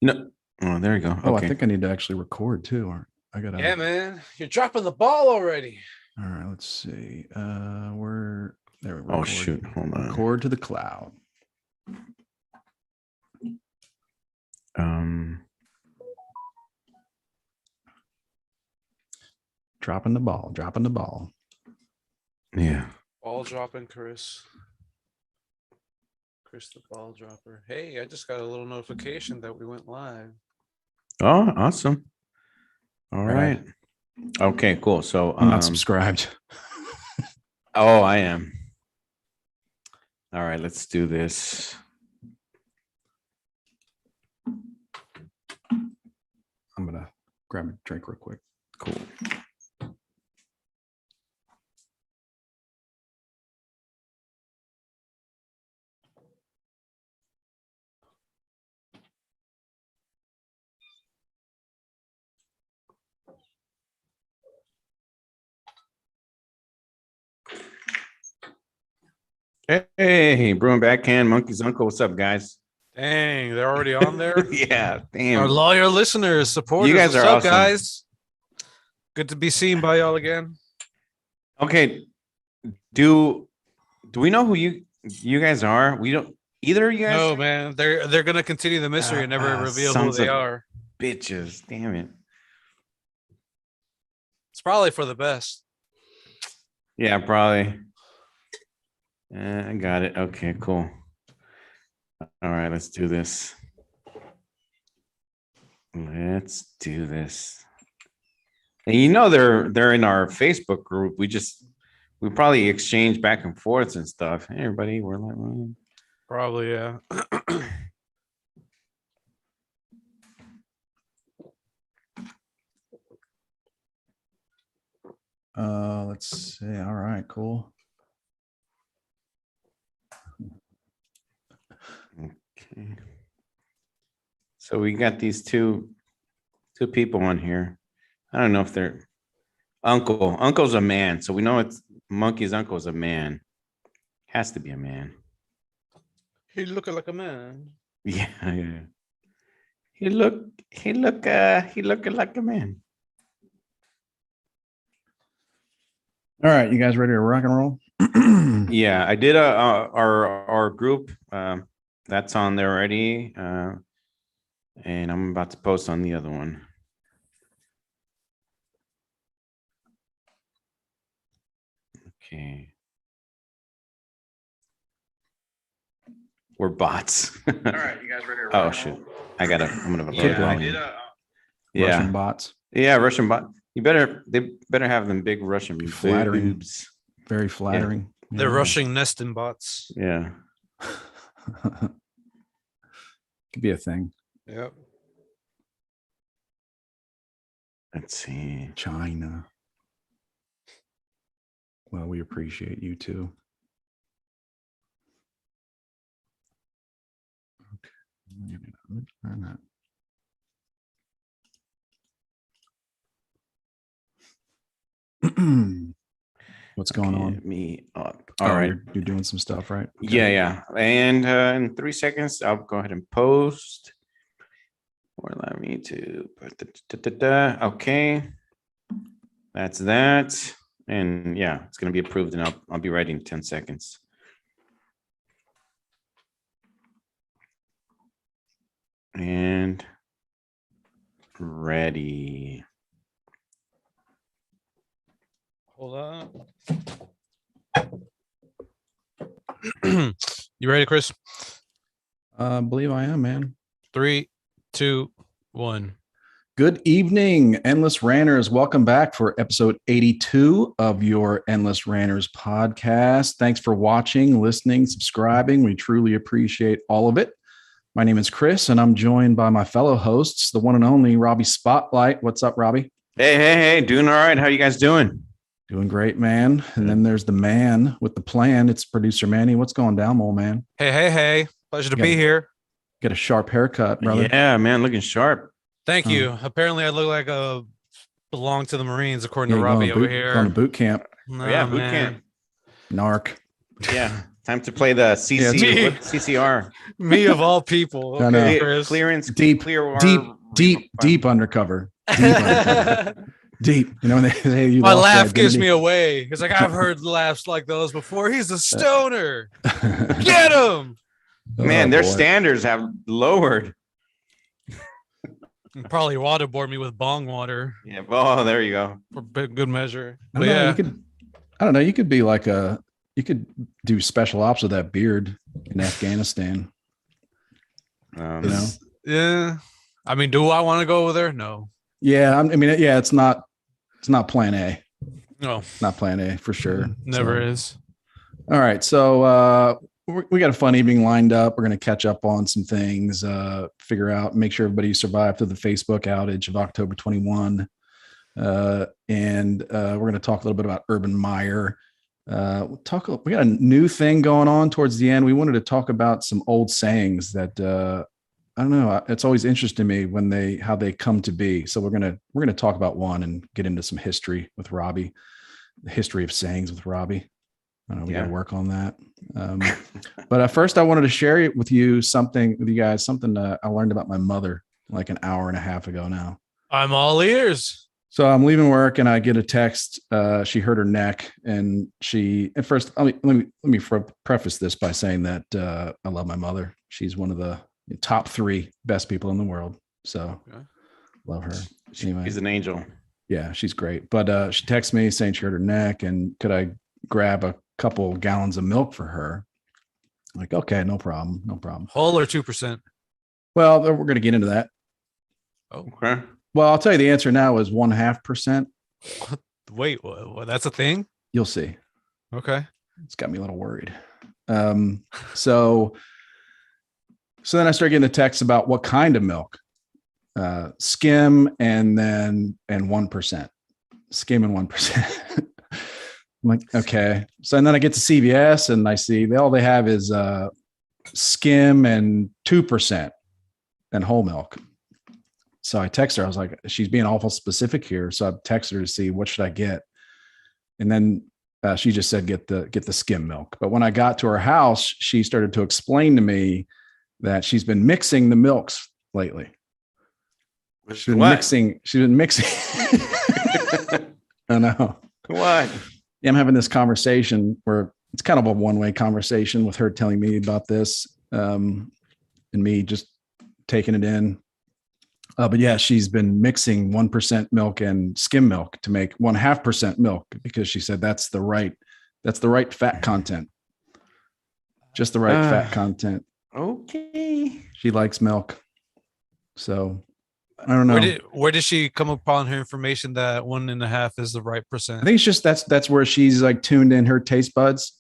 No. Oh, there you go. Oh, Okay. I think I need to actually record too. Or I gotta. Yeah, man, you're dropping the ball already. All right, let's see. We're there. We Oh record. shoot! Hold on. Record to the cloud. Dropping the ball. Dropping the ball. Yeah. Ball dropping, Chris. Chris the ball dropper. Hey, I just got a little notification that we went live. Oh, awesome. All Right. right. Okay, cool. So I'm not subscribed. Oh, I am. All right, let's do this. I'm gonna grab a drink real quick. Cool. Hey, Bruin Backhand, Monkey's Uncle. What's up, guys? Dang, they're already on there. Yeah, Our damn. loyal listeners, supporters. You guys What's are up, awesome. guys? Good to be seen by y'all again. Okay. Do we know who you guys are? We don't either of you guys? No, man, they're gonna continue the mystery and never reveal who sons they of are. Bitches. Damn it. It's probably for the best. Yeah, probably. I got it. Okay, cool. All right, let's do this. Let's do this. And you know they're in our Facebook group. We probably exchange back and forth and stuff. Hey, everybody, we're like, Probably, yeah. Let's see. All right, cool. okay. So we got these two people on here. I don't know if they're uncle. Uncle's a man, so we know it's Monkey's uncle is a man. Has to be a man. He's looking like a man. Yeah, yeah. He looking like a man. All right, you guys ready to rock and roll? Yeah, I did our group. That's on there already. And I'm about to post on the other one. Okay. We're bots. All right, you guys ready to rock Oh and shoot. roll? I'm gonna Yeah, volume. I did, Yeah. Russian bots. Yeah, Russian bot. They better have them big Russian Flattering. boobs. Very flattering. They're Yeah. rushing nesting bots. Yeah. Could be a thing. Yep. Let's see. China. Well, we appreciate you too. Okay. Or not. What's going on? Get me up. All right. You're doing some stuff, right? Okay. Yeah. And in 3 seconds, I'll go ahead and post. Or allow me to put okay. That's that. And yeah, it's gonna be approved, and I'll be ready in 10 seconds. And ready. Hold on. You ready, Chris? I believe I am, man. 3, 2, 1. Good evening, Endless Ranters. Welcome back for episode 82 of your Endless Ranters podcast. Thanks for watching, listening, subscribing. We truly appreciate all of it. My name is Chris, and I'm joined by my fellow hosts, the one and only Robbie Spotlight. What's up, Robbie? Hey, doing all right. How you guys doing? Doing great, man. And then there's the man with the plan. It's producer Manny. What's going down, old man? Hey. Pleasure to be here. Get a sharp haircut, brother. Yeah, man, looking sharp. Thank you. Apparently, I look like a belong to the Marines, according to you're Robbie going over here. Going to boot camp. No, Yeah, boot man. camp. Narc. Yeah. Time to play the CC, Yeah, what, CCR. Me of all people. I know. Okay, Chris. Clearance, Deep, clear deep undercover. Deep undercover. Deep. You know when they say you My lost your laugh gives me identity? away. It's like I've heard laughs like those before. He's a stoner. Get him. Man, Oh, their boy. standards have lowered. Probably waterboard me with bong water Yeah. Oh, there you go. for good measure. I But don't know, yeah, you could. I don't know. You could be like you could do special ops with that beard in Afghanistan. You know? yeah. I mean, do I want to go over there? No. Yeah. I mean, yeah. It's not Plan A. No. Not Plan A for sure. Never So, is. all right. So we got a fun evening lined up. We're going to catch up on some things, figure out, make sure everybody survived through the Facebook outage of October 21. And we're going to talk a little bit about Urban Meyer. We got a new thing going on towards the end. We wanted to talk about some old sayings that I don't know. It's always interesting to me how they come to be. So we're gonna talk about one and get into some history with Robbie, the history of sayings with Robbie. I don't know. We got to work on that. But first, I wanted to share with you something I learned about my mother like an hour and a half ago now. I'm all ears. So I'm leaving work and I get a text. She hurt her neck, and at first, let me preface this by saying that I love my mother. She's one of the top 3 best people in the world. So love her. Anyway, She's an angel. Yeah, she's great. But she texted me saying she hurt her neck and could I grab a couple gallons of milk for her? I'm like, okay, no problem. Whole or 2%? Well, we're going to get into that. Oh, Okay. Well, I'll tell you the answer now is 0.5%. wait, what, that's a thing? You'll see. Okay. It's got me a little worried. So then I started getting a text about what kind of milk, skim and 1%, skim and 1%. I'm like, okay. So and then I get to CVS and I see all they have is skim and 2% and whole milk. So I text her. I was like, she's being awful specific here. So I texted her to see what should I get. And then she just said, get the skim milk. But when I got to her house, she started to explain to me that she's been mixing the milks lately. She's been mixing. I know. What? Yeah, I'm having this conversation where it's kind of a one-way conversation with her telling me about this and me just taking it in. But yeah, she's been mixing 1% milk and skim milk to make 0.5% milk because she said that's the right fat content. Just the right fat content. Okay. She likes milk. So I don't know. Where did she come upon her information that 1.5 is the right percent? I think it's just that's where she's like tuned in her taste buds.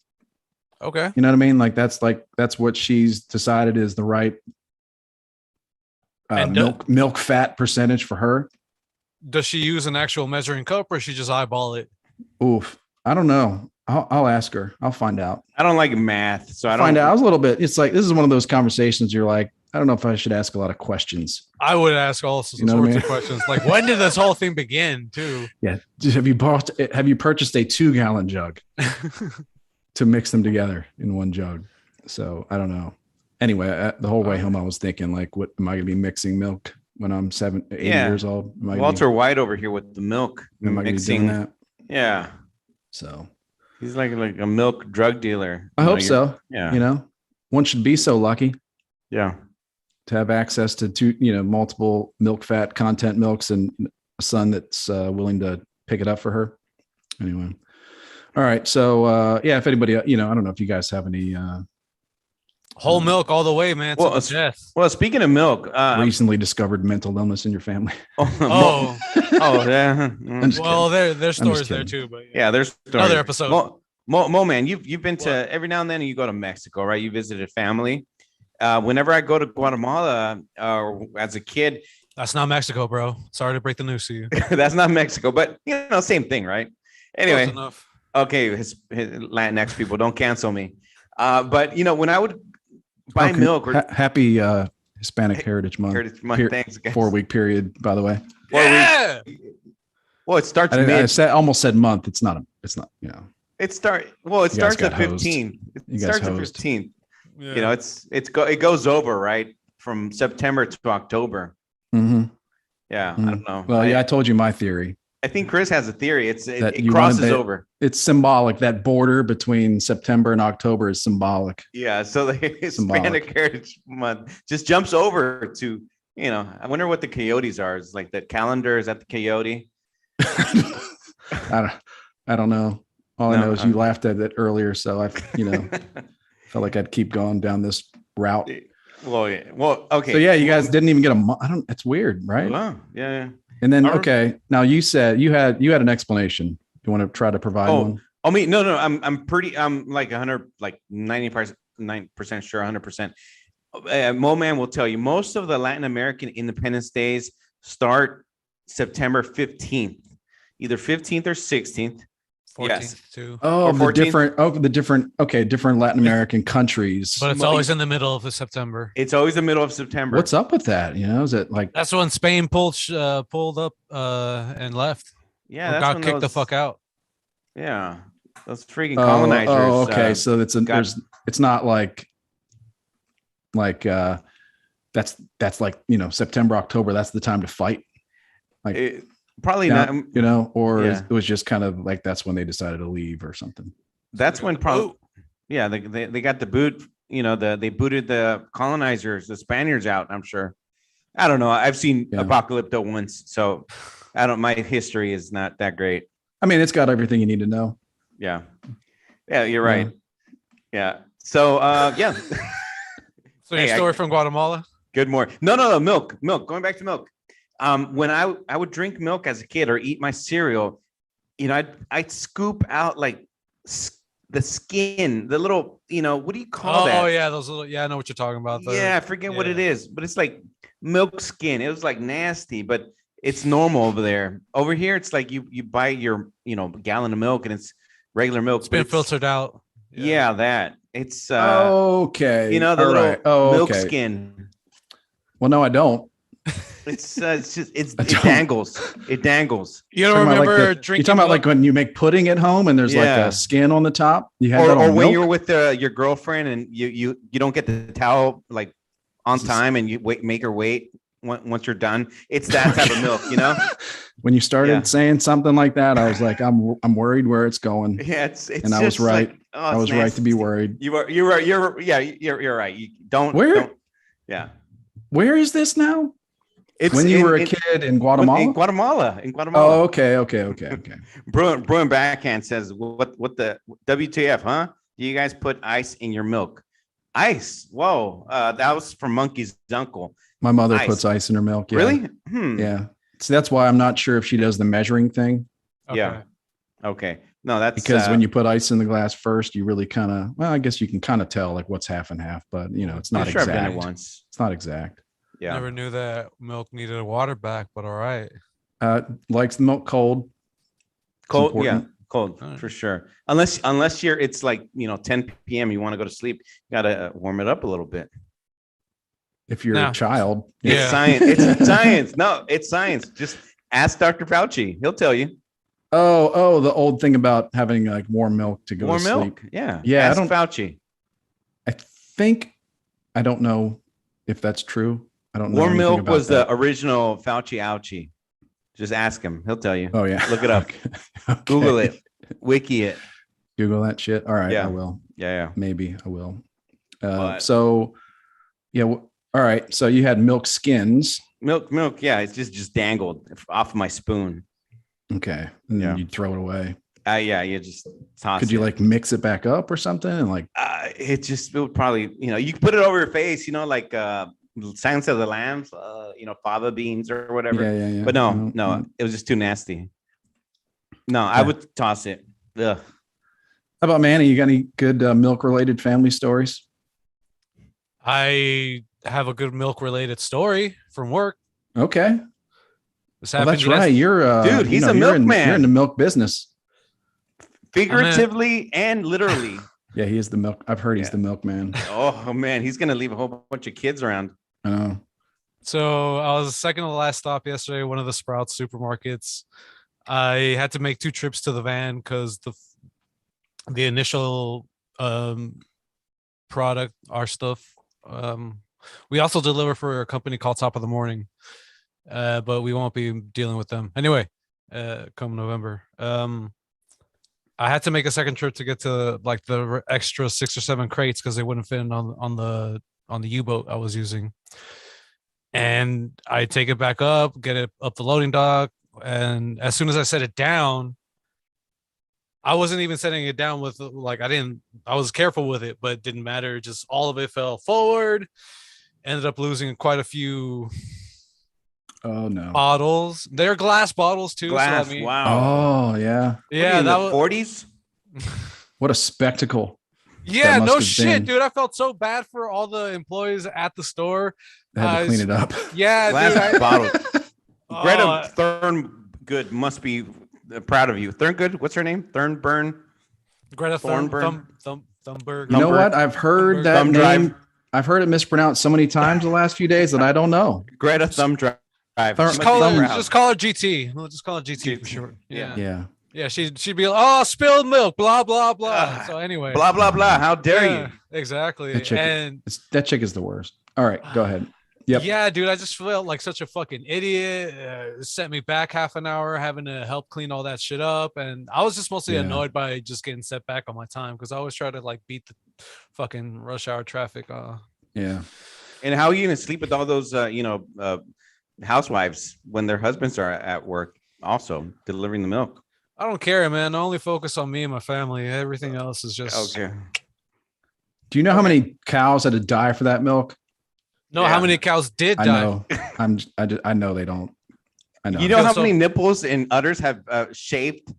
Okay. You know what I mean? That's what she's decided is the right milk fat percentage for her. Does she use an actual measuring cup or she just eyeball it? Oof. I don't know. I'll ask her. I'll find out. I don't like math, so I don't find out. I was a little bit. It's like this is one of those conversations. You're like, I don't know if I should ask a lot of questions. I would ask all sorts of questions. Like, when did this whole thing begin, too? Yeah. Have you purchased a 2-gallon jug to mix them together in one jug? So I don't know. Anyway, the whole way home, I was thinking, like, what am I going to be mixing milk when I'm 8 years old? Walter White over here with the milk. Am I going to be doing that? Yeah. So he's like a milk drug dealer. I hope so. Yeah. One should be so lucky. Yeah. To have access to multiple milk fat content milks and a son that's willing to pick it up for her. Anyway. All right. So if anybody, I don't know if you guys have any whole milk all the way, man. Well, speaking of milk, recently discovered mental illness in your family. Oh, yeah. Well, there's stories there too, but yeah, there's stories. Another episode. Mo, man, you've been to every now and then you go to Mexico, right? You visited family. Whenever I go to Guatemala as a kid, that's not Mexico, bro. Sorry to break the news to you. That's not Mexico, but same thing, right? Anyway, okay, his Latinx people, don't cancel me. But when I would buy milk, happy Hispanic Heritage Month. Thanks, guys. 4-week period, by the way. 4 weeks. Well, it starts. I almost said month. It's not. It guys starts got at hosed. 15. You It guys starts at hosed. 15. Yeah. You know, it goes over right from September to October. Mhm. Yeah, I don't know. Well, I told you my theory. I think Chris has a theory. That It you crosses wanted that- over. It's symbolic. That border between September and October is symbolic. Yeah, so the Symbolic. Hispanic Heritage Month just jumps over to, you know, I wonder what the coyotes are. It's like the calendar, is that the coyote? I don't know. All I No, know is you laughed at it earlier, so I felt like I'd keep going down this route. Well, yeah. Well, okay. So yeah, you guys didn't even get a. I don't. It's weird, right? Well, yeah. And then Our- okay, now you said you had an explanation. You want to try to provide one? I mean, no. I'm like 100, like 99% sure, 100%. Mo Man will tell you most of the Latin American Independence Days start September 15th, either 15th or 16th. 14th Yes. too. Oh, Or the 14th? different Latin American countries. But it's always in the middle of the September. It's always the middle of September. What's up with that? You know, is it like That's when Spain pulled up and left. Yeah, Or that's got when kicked the those- fuck out. Yeah, those freaking colonizers. Oh, okay. So it's it's not like that's like, you know, September, October. That's the time to fight. Like probably yeah, not. you know, or Yeah. it was just kind of like that's when they decided to leave or something. That's when probably. Yeah, they got the boot. You know, they booted the colonizers, the Spaniards out. I'm sure. I don't know. I've seen Apocalypto once, so I don't. My history is not that great. I mean, it's got everything you need to know. Yeah, you're right. Yeah. So yeah. So your story from Guatemala? Good morning. No. Milk. Going back to milk. When I would drink milk as a kid or eat my cereal, you know, I'd scoop out like the skin, the little, you know, what do you call that? Oh yeah, those little. Yeah, I know what you're talking about. I forget what it is, but it's like milk skin. It was like nasty, but it's normal over there. Over here, it's like you buy your, you know, gallon of milk and it's regular milk. It's been filtered out. Yeah, that it's okay. You know, the All little right. milk okay. skin. Well, no, I don't. It's just it dangles. It dangles. You don't remember like drinking? You're talking about like when you make pudding at home and there's like Yeah. a skin on the top. You had that Or on when milk? you're with your girlfriend and you don't get the towel like on time and you make her wait once you're done. It's that type of milk, you know. When you started saying something like that, I was like, I'm worried where it's going. Yeah, it's and I was right. Like, I was right to be worried. You're right. You're right. You don't. Where? Don't, yeah. Where is this now? It's when you were a kid in Guatemala. In Guatemala. Oh, okay. Bruin Backhand says, "What the WTF? Huh? Do you guys put ice in your milk? Ice? Whoa! That was from Monkey's uncle. My mother puts ice in her milk. Yeah. Really? Yeah. So that's why I'm not sure if she does the measuring thing. Okay. Yeah. Okay. No, that's because when you put ice in the glass first, you really kind of, well, I guess you can kind of tell like what's half and half, but you know, it's not sure exact. I've done it once. It's not exact. Yeah. Never knew that milk needed a water back, but all right. Likes the milk cold. Cold, yeah, cold All right. for sure. Unless it's like, you know, 10 p.m. you want to go to sleep, you gotta warm it up a little bit. If you're a child. It's Yeah. science. It's science. No, it's science. Just ask Dr. Fauci. He'll tell you. Oh, the old thing about having like warm milk to go Warm to sleep. milk. Yeah. Yeah, Ask Fauci. I don't know if that's true. I don't know. Warm anything milk about was that. the original Fauci ouchie. Just ask him. He'll tell you. Oh yeah. Look it up. Okay. Google it. Wiki it. Google that shit. All right. Yeah. I will. Yeah. Maybe I will. But- So yeah. All right. So you had milk skins. Milk. Yeah. It's just dangled off my spoon. Okay. And then Yeah. you'd throw it away. Yeah. You just toss Could you it. like mix it back up or something? And like, It would probably, you know, you could put it over your face, you know, like Silence of the Lambs, you know, fava beans or whatever. yeah. But no, it was just too nasty. No, I would toss it. Ugh. How about Manny? You got any good milk related family stories? I have a good milk related story from work. Okay. This Well, happened that's right. You're Dude, he's a you're milkman. You're in the milk business. Figuratively and literally. Yeah, he is the milk. I've heard he's the milkman. Oh man, he's gonna leave a whole bunch of kids around. I know. So I was second to the last stop yesterday, one of the Sprouts supermarkets. I had to make 2 trips to the van because the initial product, our stuff. We also deliver for a company called Top of the Morning, but we won't be dealing with them anyway. Come November. I had to make a second trip to get to like the extra 6 or 7 crates because they wouldn't fit on the U-boat I was using. And I take it back up, get it up the loading dock, and as soon as I set it down, I wasn't even setting it down with like I was careful with it, but it didn't matter. Just all of it fell forward. Ended up losing quite a few bottles. They're glass bottles too. Glass, so I mean, wow. Oh yeah. Yeah, in that the was 40s. What a spectacle. Yeah, must no have shit, been. dude. I felt so bad for all the employees at the store. They had to clean it up. Yeah, Glass dude. bottle. Greta Oh, Thorngood must be proud of you. Thorngood, what's her name? Thornburn. Greta Thornburn. Thunberg. You know what? I've heard that Thumb name. drive. I've heard it mispronounced so many times the last few days that I don't know. Greta Thumb Drive. Just Just call her GT. We'll just call her GT for short. Yeah. Yeah, she'd be like, oh, spilled milk, blah blah blah. So anyway, Blah blah blah. How dare you? Exactly. That chick is the worst. All right, go ahead. Yep. Yeah, dude, I just felt like such a fucking idiot. It sent me back half an hour having to help clean all that shit up. And I was just mostly annoyed by just getting set back on my time because I always try to like beat the fucking rush hour traffic. Yeah. And how are you gonna sleep with all those housewives when their husbands are at work also delivering the milk? I don't care, man. I only focus on me and my family. Everything else is just okay. Do you know how many cows had to die for that milk? No, how many cows did die? I know. I know they don't. I know. You know how many nipples and udders have shaved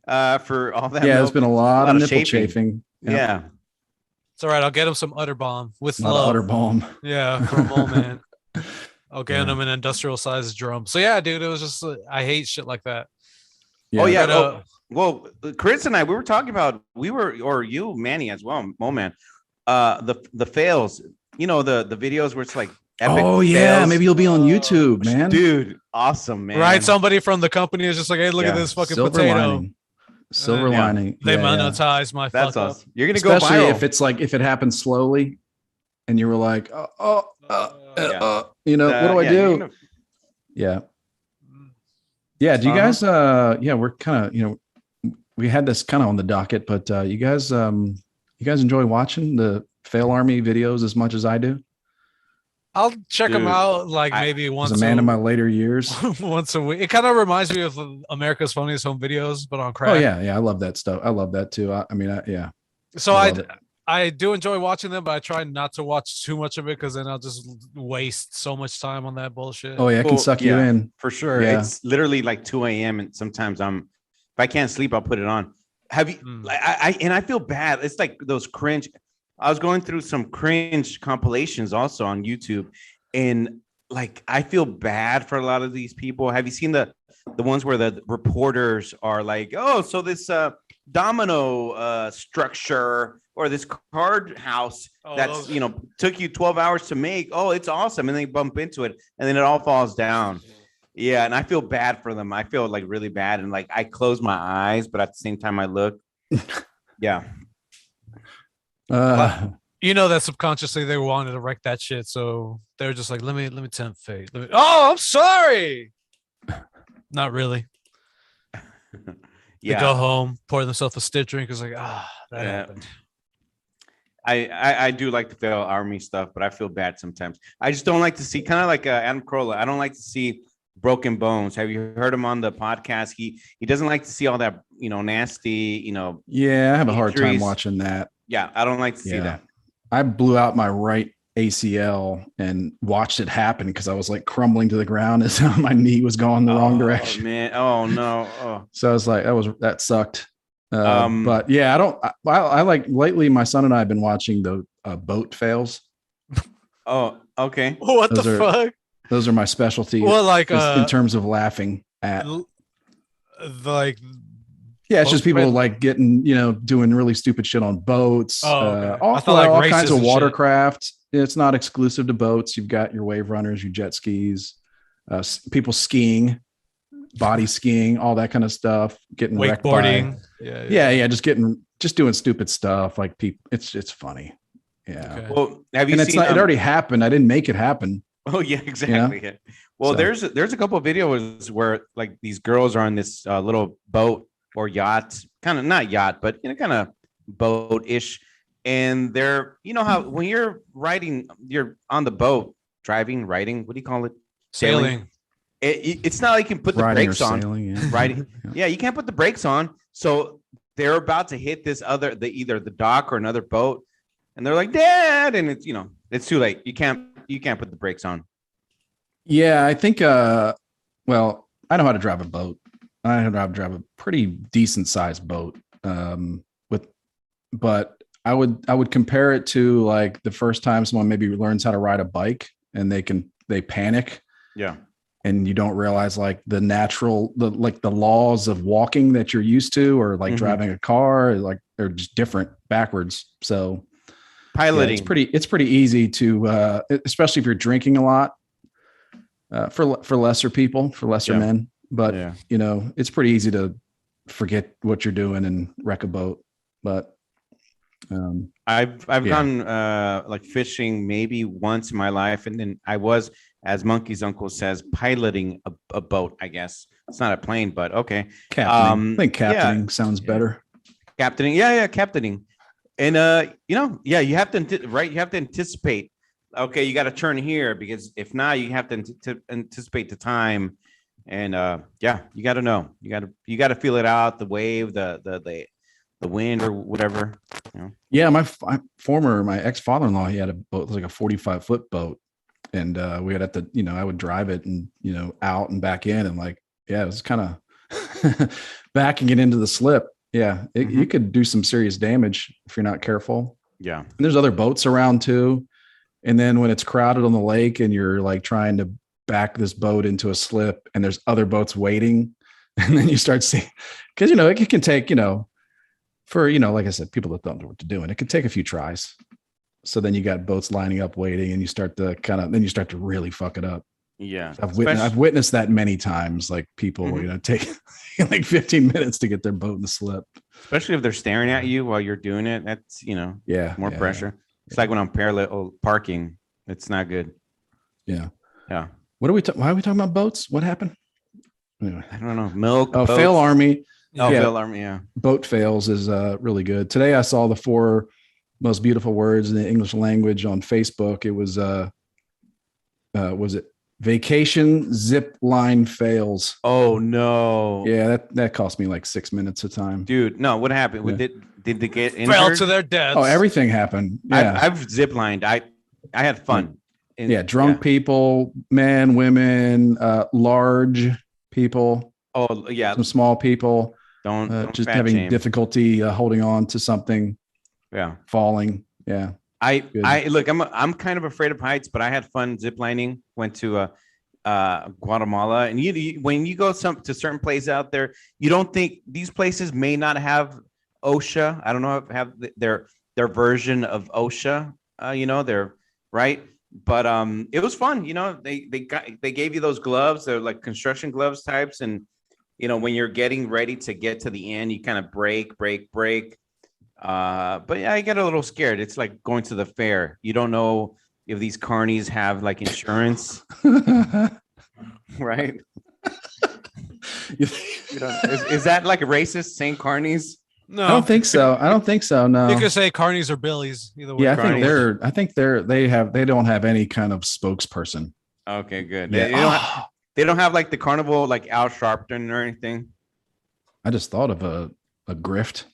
for all that? Yeah, milk? there's been a lot of nipple chafing. Yep. Yeah. It's all right. I'll get him some udder balm with A lot love. of udder balm. Yeah, from Mole Man. I'll get him an industrial sized drum. So yeah, dude, it was just I hate shit like that. Yeah. Oh yeah. But, well, Chris and I, we were talking about or you, Manny, as well, Mole Man. The fails. You know, the videos where it's like epic fails. Maybe you'll be on YouTube, man. Dude, awesome, man. Right, somebody from the company is just like, hey, look at this fucking potato. Silver lining. They monetize my That's fuck awesome. You're gonna Especially go viral. if it's like if it happens slowly, and you were like, what do I do? Yeah. Do you guys? We're kind of we had this kind of on the docket, but you guys enjoy watching the Fail Army videos as much as I do? I'll check them out maybe once. As a man in my later years, once a week. It kind of reminds me of America's Funniest Home Videos, but on crack. Oh yeah, I love that stuff. I love that too. So I do enjoy watching them, but I try not to watch too much of it because then I'll just waste so much time on that bullshit. Oh yeah, it can suck you in for sure. Yeah. It's literally like 2 a.m. and sometimes if I can't sleep, I'll put it on. Have you? I feel bad. It's like those cringe. I was going through some cringe compilations also on YouTube, and like I feel bad for a lot of these people. Have you seen the ones where the reporters are like, oh, so this domino structure or this card house that's took you 12 hours to make, oh, it's awesome, and they bump into it and then it all falls down. Yeah, and I feel bad for them. I feel like really bad, and like I close my eyes, but at the same time I look. Yeah. That subconsciously they wanted to wreck that shit, so they're just like, let me tempt fate. Oh, I'm sorry. Not really. They go home, pour themselves a stiff drink. It's like, that happened. I do like the Fail Army stuff, but I feel bad sometimes. I just don't like to see, kind of like Adam Carolla. I don't like to see broken bones. Have you heard him on the podcast? He doesn't like to see all that, nasty, Yeah, I have a hard time watching that. Yeah, I don't like to see that. I blew out my right ACL and watched it happen because I was like crumbling to the ground as my knee was going the wrong direction. Man, oh no! Oh. So I was like, that sucked. But yeah, I like lately. My son and I have been watching the boat fails. Oh, okay. What the fuck? Those are my specialty. Well, like in terms of laughing at, like. Yeah, it's just people like getting, doing really stupid shit on boats. Okay. All kinds of watercraft. It's not exclusive to boats. You've got your wave runners, your jet skis, people skiing, body skiing, all that kind of stuff. Getting wrecked by, wakeboarding. Yeah, just getting just doing stupid stuff. Like people, it's funny. Yeah. Okay. Well, have you And it's seen? not, it already happened. I didn't make it happen. Oh yeah, exactly. Yeah. Well, So- there's a couple of videos where like these girls are on this little boat or yacht, kind of not yacht, but kind of boat-ish, and they're how when you're riding, you're on the boat, riding. What do you call it? Sailing. It's not like you can put the Riding or brakes on. sailing, yeah. Riding. Yeah, you can't put the brakes on. So they're about to hit this either the dock or another boat, and they're like, "Dad!" And it's it's too late. You can't put the brakes on. Yeah, I think well, I know how to drive a boat. I know how to drive a pretty decent sized boat. But I would compare it to like the first time someone maybe learns how to ride a bike and they panic. Yeah. And you don't realize like the laws of walking that you're used to, or like driving a car, like they're just different backwards. So piloting, it's pretty easy to, especially if you're drinking a lot, for lesser people, for lesser men. But it's pretty easy to forget what you're doing and wreck a boat. But I've gone like fishing maybe once in my life, and then I was, as Monkey's uncle says, piloting a boat. I guess it's not a plane, but okay. Captaining. I think captaining sounds better. Captaining, captaining, and you have to You have to anticipate. Okay, you got to turn here, because if not, you have to anticipate the time, and you got to know. You got to feel it out, the wave, the wind or whatever. Yeah, my ex-father-in-law, he had a boat, it was like a 45-foot boat, and we had I would drive it and out and back in, and like it was kind of backing it into the slip. Yeah, you could do some serious damage if you're not careful. Yeah, and there's other boats around too, and then when it's crowded on the lake and you're like trying to back this boat into a slip, and there's other boats waiting, and then you start seeing, because it can take for, like I said, people that don't know what to do, and it can take a few tries. So then you got boats lining up waiting, and you start to really fuck it up. Yeah. I've witnessed that many times, like people, take like 15 minutes to get their boat in the slip. Especially if they're staring at you while you're doing it. That's, more pressure. It's like when I'm parallel parking, it's not good. Yeah. Yeah. Why are we talking about boats? What happened? Anyway. I don't know. Milk. Oh, fail army. Oh, fail army. Yeah. Boat fails is really good. Today I saw the 4 most beautiful words in the English language on Facebook. It was it vacation zip line fails? Oh no. Yeah, that cost me like 6 minutes of time. Dude, no, what happened? Yeah. Did they get injured? Fell to their deaths. Oh, everything happened. Yeah. I've zip lined. I had fun. Drunk people, men, women, large people. Oh yeah. Some small people. Don't just having shame. difficulty holding on to something. Yeah. Falling. Yeah. I look, I'm kind of afraid of heights, but I had fun ziplining. Went to Guatemala, and when you go to certain places out there, you don't think these places may not have OSHA. I don't know if have their version of OSHA. They're right, but it was fun. They gave you those gloves. They're like construction gloves types, and when you're getting ready to get to the end, you kind of brake. But yeah, I get a little scared. It's like going to the fair. You don't know if these carnies have like insurance, right? Is that like a racist saying carnies? No, I don't think so. No, you could say carnies or billies. Either way. Yeah, I think they don't have any kind of spokesperson. Okay, good. Yeah. They don't have like the carnival, like Al Sharpton or anything. I just thought of a grift.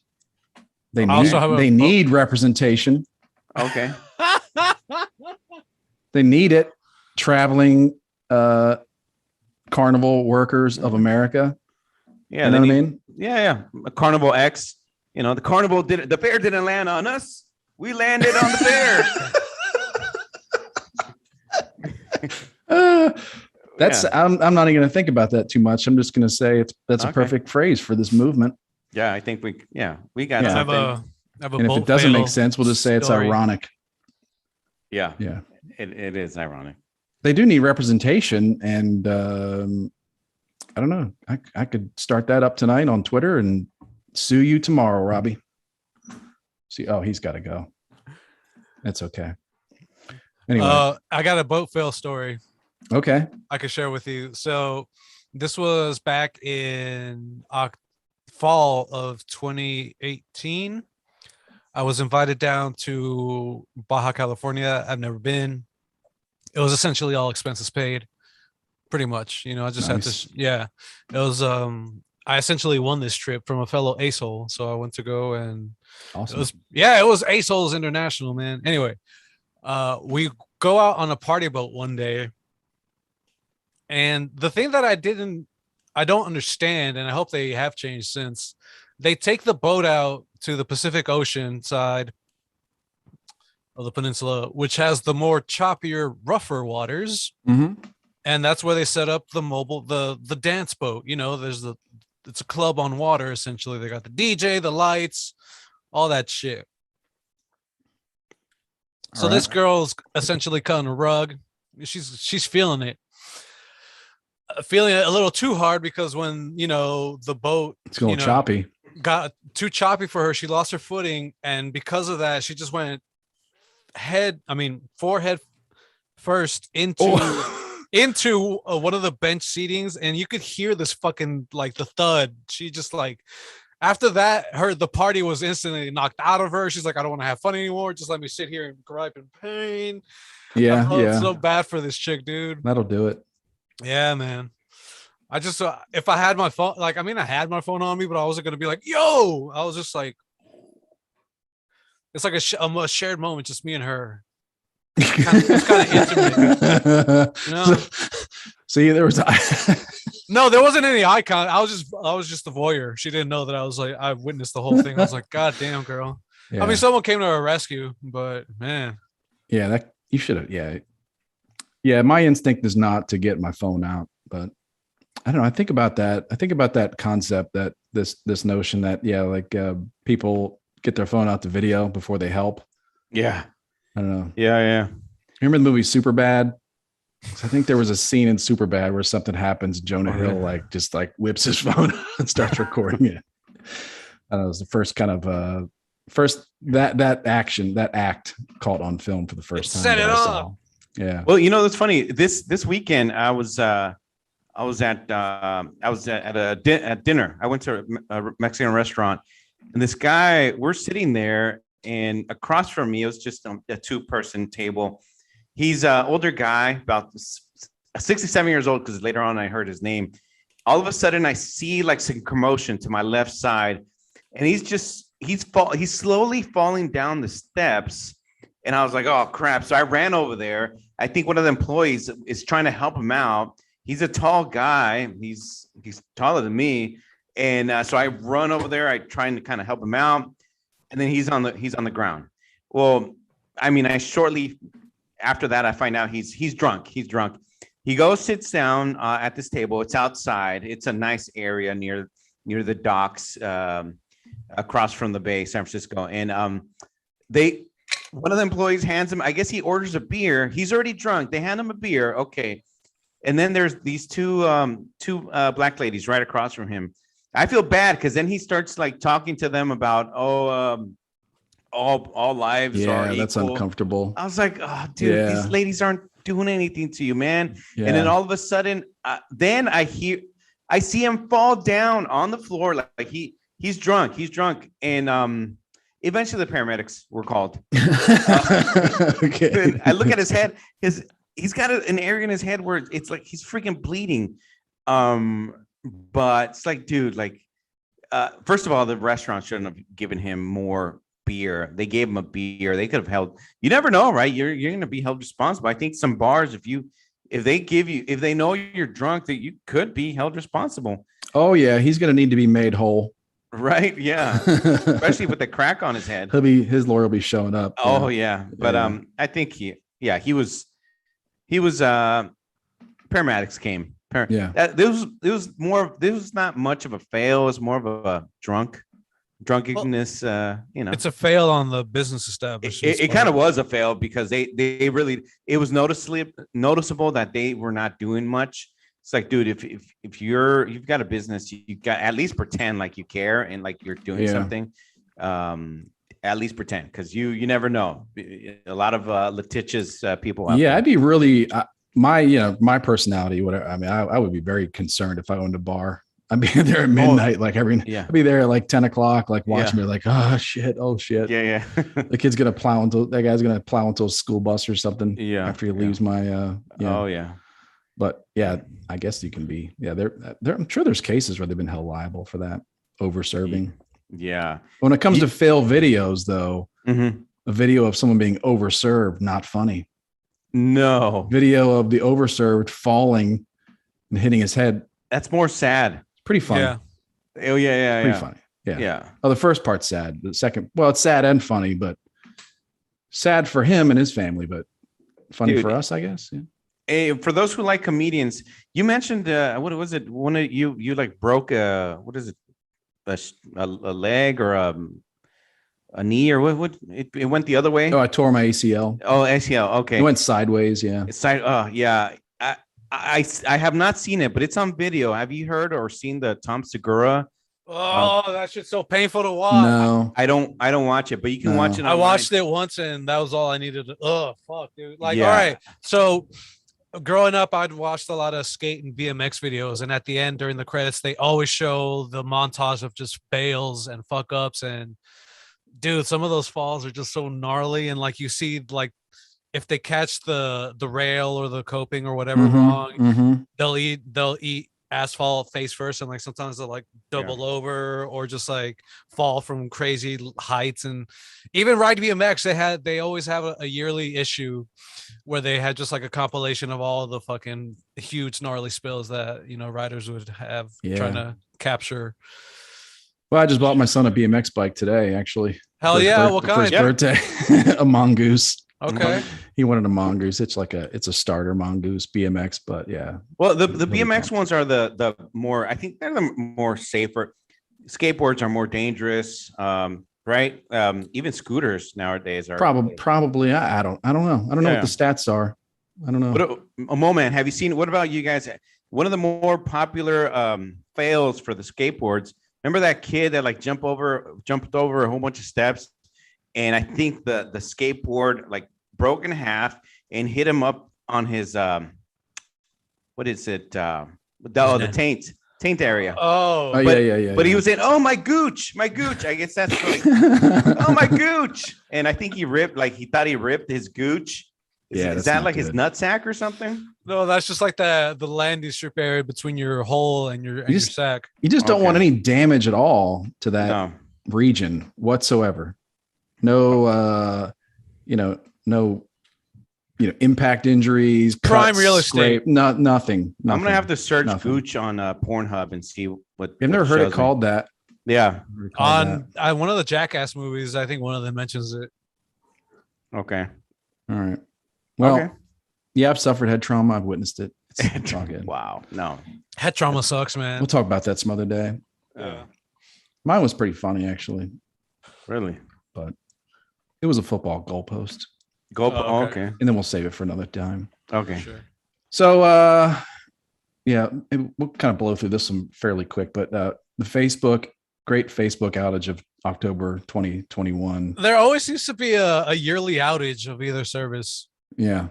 They need representation. Okay. They need it. Traveling carnival workers of America. Yeah, you know what I mean? Yeah. A Carnival X. The fair didn't land on us. We landed on the fair. I'm not even going to think about that too much. I'm just going to say that's a perfect phrase for this movement. Yeah, I think we got I something. have a and if it doesn't make sense, we'll just say it's ironic. Yeah. Yeah. It is ironic. They do need representation, and I don't know. I could start that up tonight on Twitter and sue you tomorrow, Robbie. See, oh, he's got to go. That's okay. Anyway, I got a boat fail story okay. I could share with you. So this was back in fall of 2018. I was invited down to Baja California. I've never been. It was essentially all expenses paid, pretty much. You know, I just had Nice. to. Yeah, it was. I essentially won this trip from a fellow asshole, so I went to go and Awesome. it was assholes international, man. Anyway, we go out on a party boat one day, and the thing that I don't understand, and I hope they have changed since. They take the boat out to the Pacific Ocean side of the peninsula, which has the more choppier, rougher waters, Mm-hmm. and that's where they set up the dance boat. You know, it's a club on water essentially. They got the DJ, the lights, all that shit. So this girl's essentially cutting a rug. She's feeling it. Feeling it a little too hard because when the boat It's going choppy. got too choppy for her, she lost her footing, and because of that, she just went forehead first into one of the bench seatings, and you could hear this fucking like the thud. She just like after that, the party was instantly knocked out of her. She's like, I don't want to have fun anymore. Just let me sit here and gripe in pain. Yeah, I felt yeah. so bad for this chick, dude. That'll do it. Yeah, man. I just if I had my phone, I had my phone on me, but I wasn't gonna be like, "Yo!" I was just like, it's like a shared moment, just me and her. It's kind of intimate, you know. See, there was no, there wasn't any eye contact. I was just the voyeur. She didn't know that I witnessed the whole thing. I was like, God damn, girl. Yeah. I mean, someone came to her rescue, but man. Yeah, that you should have. Yeah. My instinct is not to get my phone out, but I don't know. I think about that concept, that this notion that people get their phone out to video before they help. Yeah. I don't know. Yeah. Remember the movie Superbad? I think there was a scene in Superbad where something happens. Jonah Hill just whips his phone and starts recording it. It was the first kind of that act caught on film for the first time. Set it up. Yeah. Well, that's funny. This weekend I was at dinner. I went to a Mexican restaurant, and this guy, we're sitting there, and across from me, it was just a 2-person table. He's an older guy, about 67 years old, because later on I heard his name. All of a sudden, I see some commotion to my left side, and he's slowly falling down the steps. And I was like, oh, crap. So I ran over there. I think one of the employees is trying to help him out. He's a tall guy. He's taller than me. And so I run over there. I trying to kind of help him out. And then he's on the ground. Well, I shortly after that, I find out he's drunk. He goes, sits down at this table. It's outside. It's a nice area near the docks across from the bay, San Francisco. And one of the employees hands him, I guess he orders a beer. He's already drunk. They hand him a beer. Okay. And then there's these two black ladies right across from him. I feel bad because then he starts talking to them about, all lives are equal. That's uncomfortable. I was like, oh, dude, these ladies aren't doing anything to you, man. Yeah. And then all of a sudden, then I see him fall down on the floor. He's drunk. And eventually the paramedics were called. Okay. I look at his head. He's got an area in his head where it's like he's freaking bleeding. But it's like, dude, first of all, the restaurant shouldn't have given him more beer. They gave him a beer. They could have held. You never know, right? You're going to be held responsible. I think some bars, if they know you're drunk, that you could be held responsible. Oh yeah, he's going to need to be made whole. Right? Yeah. Especially with the crack on his head. His lawyer will be showing up. Oh yeah, but I think he was. Paramedics came. It was not much of a fail. It was more of a drunkenness. It's a fail on the business establishment. It kind of was a fail because they really, it was noticeable that they were not doing much. It's like, dude, if you've got a business, you got at least pretend like you care and like you're doing something. at least pretend, because you never know. A lot of litigious people. Out Yeah, there. I'd be really my personality. Whatever. I mean, I would be very concerned if I owned a bar. I'd be there at midnight, like Yeah. I'd be there at like 10 o'clock, like watching Yeah. me, like, oh shit. Yeah. The kid's gonna plow into that guy's gonna plow into a school bus or something. Yeah, after he leaves my Oh yeah. But yeah, I guess you can be. Yeah, there. I'm sure there's cases where they've been held liable for that over serving. Yeah. When it comes to fail videos, though, Mhm. a video of someone being overserved, not funny. No, Video of the overserved falling and hitting his head, that's more sad. pretty funny. Yeah. Oh yeah. Pretty funny. Yeah. Yeah. Oh, the first part's sad. The second, well, it's sad and funny, but sad for him and his family, but funny Dude. for us, I guess. Yeah. Hey, for those who like comedians, you mentioned what was it? One of you like broke what is it? A leg or a knee or what? It went the other way. Oh, I tore my ACL. Oh, ACL. Okay. It went sideways. Yeah. It's side. Oh, yeah. I have not seen it, but it's on video. Have you heard or seen the Tom Segura? Oh, that shit's so painful to watch. No. I don't watch it, but you can No. watch it. I online. watched it once and that was all I needed to. Oh, fuck, dude. Like, Yeah. all right. So growing up, I'd watched a lot of skate and BMX videos. And at the end, during the credits, they always show the montage of just fails and fuck ups. And dude, some of those falls are just so gnarly. And like you see, like, if they catch the rail or the coping or whatever wrong, Mhm. they'll eat asphalt face first, and like sometimes they'll like double over or just like fall from crazy heights. And even Ride BMX, they always have a yearly issue where they had just like a compilation of all the fucking huge gnarly spills that riders would have trying to capture. Well, I just bought my son a BMX bike today, actually. Hell For his yeah, what for his kind? birthday. A mongoose. Okay. He wanted a mongoose. It's a starter mongoose BMX, but yeah. Well, the Really BMX fun. ones are the more. I think they're the more safer. Skateboards are more dangerous, right? Even scooters nowadays are Probably. I don't know. I don't know what the stats are. I don't know. What a moment. Have you seen? What about you guys? One of the more popular fails for the skateboards. Remember that kid that like jumped over a whole bunch of steps, and I think the skateboard like broke in half and hit him up on his what is it? The taint area. Oh, yeah. But he was saying, "Oh my gooch, my gooch." I guess that's like, "Oh my gooch," and I think he thought he ripped his gooch. Is that like his nutsack or something? no, that's just like the landing strip area between your hole and your sack. You just don't want any damage at all to that No. region whatsoever. No, no, impact injuries, Prime cuts, real estate. Nothing. I'm gonna have to search Nothing. gooch on Pornhub and see what. I've never heard it shows me. called that. Yeah. On one of the Jackass movies, I think one of them mentions it. Okay. All right. Well, Okay. yeah, I've suffered head trauma. I've witnessed it. It's all good. Wow. No. Head trauma sucks, man. We'll talk about that some other day. Yeah. Mine was pretty funny, actually. Really? It was a football goalpost, Go. Oh, okay. okay. and then we'll save it for another time. Okay. Sure. So, we'll kind of blow through this one fairly quick, but the great Facebook outage of October 2021. There always seems to be a yearly outage of either service. Yeah.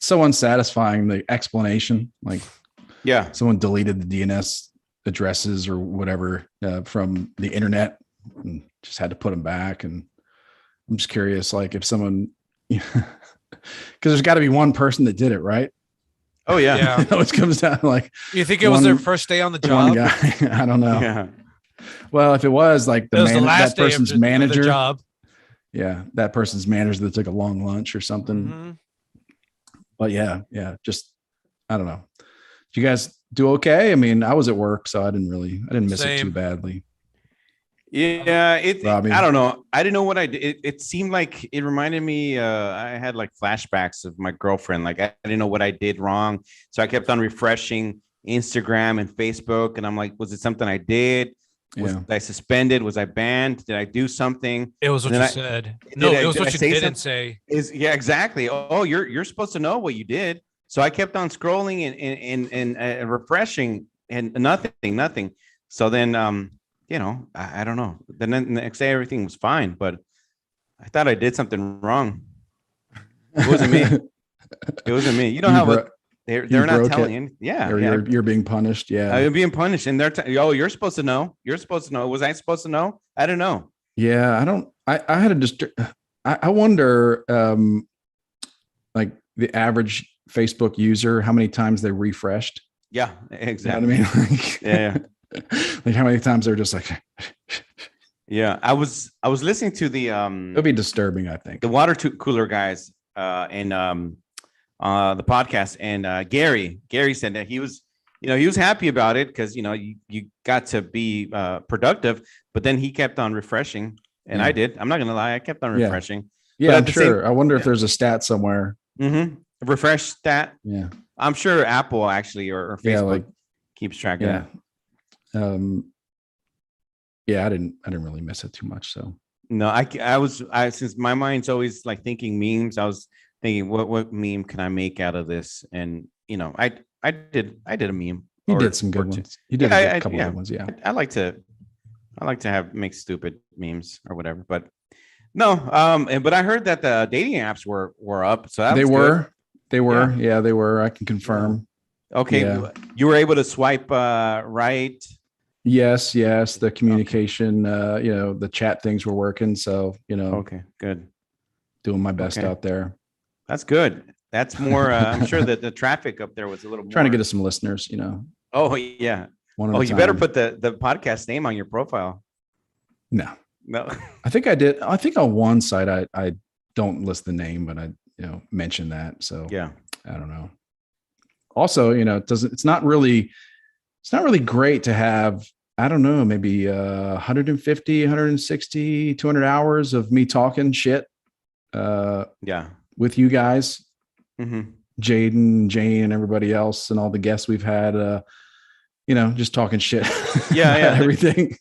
So unsatisfying, the explanation. Like Yeah. someone deleted the DNS addresses or whatever from the internet and just had to put them back. And I'm just curious, like if someone, because there's got to be one person that did it, right? Oh yeah. Yeah. It always comes down to like You think it was their first day on the one job? guy. I don't know. Yeah. Well, if it was like It was the that last day of person's the manager, job. yeah, that person's manager that took a long lunch or something. Mhm. But yeah, just I don't know. Did you guys do okay? I mean, I was at work, so I didn't miss it too Same. badly. Yeah. Robbie. I don't know. I didn't know what I did. It seemed like it reminded me. I had like flashbacks of my girlfriend. Like I didn't know what I did wrong, so I kept on refreshing Instagram and Facebook, and I'm like, was it something I did? Was I suspended? Was I banned? Did I do something? It was what Then you I- said. did No, I- it was did what I you say didn't something? say. Yeah, exactly. Oh, you're supposed to know what you did. So I kept on scrolling and refreshing, and nothing. So then, I don't know. Then the next day everything was fine, but I thought I did something wrong. It wasn't me. It wasn't me. You know how they're not broke telling it. you. Yeah, Or yeah. you're being punished. Yeah. I'm being punished, and they're oh, you're supposed to know. You're supposed to know. Was I supposed to know? I don't know. Yeah, I had a I wonder like the average Facebook user, how many times they refreshed. Yeah, exactly. You know what I mean? Like, Yeah. Like how many times they're just like Yeah. I was listening to the it'll be disturbing, I think. the water cooler guys and the podcast, and Gary said that he was happy about it because you got to be productive, but then he kept on refreshing, and I did. I'm not gonna lie, I kept on refreshing. Yeah, I'm sure. I wonder if there's a stat somewhere. Refresh stat. Yeah, I'm sure Apple actually or Facebook keeps track of that. Yeah, I didn't really miss it too much. So no, I was since my mind's always like thinking memes. I was thinking, what meme can I make out of this? And I did a meme. You did some good ones. You did a couple good ones. Yeah, I like to make stupid memes or whatever. But no, but I heard that the dating apps were up. So they were. Yeah. They were. I can confirm. Okay, you were able to swipe right. Yes. The communication, the chat things were working. So, okay, good. Doing my best out there. That's good. That's more, I'm sure that the traffic up there was a little more. Trying to get us some listeners, Oh yeah. You better put the podcast name on your profile. No. I think I did. I think on one site, I don't list the name, but I, mention that. So yeah, I don't know. Also, it's not really great to have, I don't know, maybe 150, 160, 200 hours of me talking shit. With you guys, Jaden, Jane, and everybody else, and all the guests we've had, just talking shit. Yeah. Everything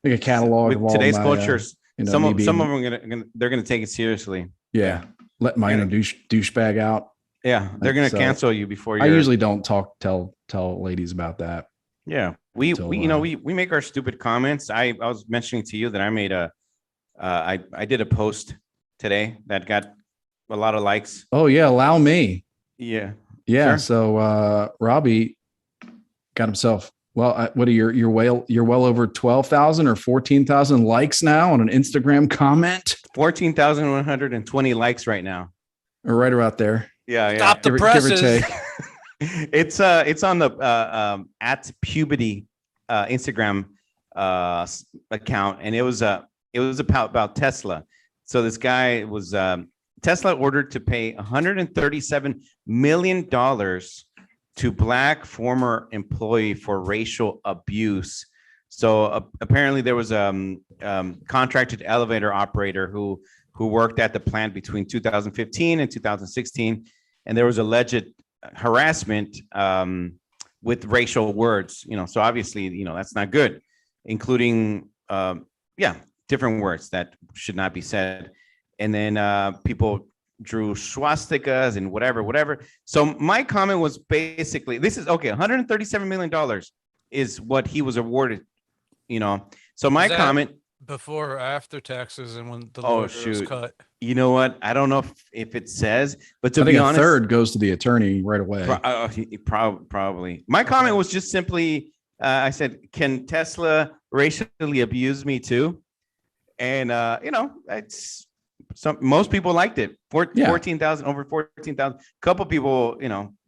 like a catalog with of all today's my, cultures. Some of them are they're gonna take it seriously. Yeah. Let my douchebag out. Yeah, they're gonna cancel you before you. I usually don't tell ladies about that. Yeah, we make our stupid comments. I was mentioning to you that I made I did a post today that got a lot of likes. Oh yeah, allow me. Yeah. Sure. So Robbie got himself. Well, what are you're well over 12,000 or 14,000 likes now on an Instagram comment. 14,120 likes right now. Or right about there. Yeah. Stop the presses. Give or take. It's on the at puberty Instagram account, and it was about Tesla. So this guy was Tesla ordered to pay $137 million to Black former employee for racial abuse. So apparently there was a contracted elevator operator who worked at the plant between 2015 and 2016, and there was alleged harassment with racial words. So obviously, that's not good, including different words that should not be said. And then people drew swastikas and whatever. So my comment was basically, this is okay. $137 million is what he was awarded, So my comment before or after taxes and when the was cut. You know what? I don't know if it says, but to I think be honest, a third goes to the attorney right away. Probably. My comment was just simply, I said, can Tesla racially abuse me too? And it's most people liked it. 14,000 over 14,000. Couple people,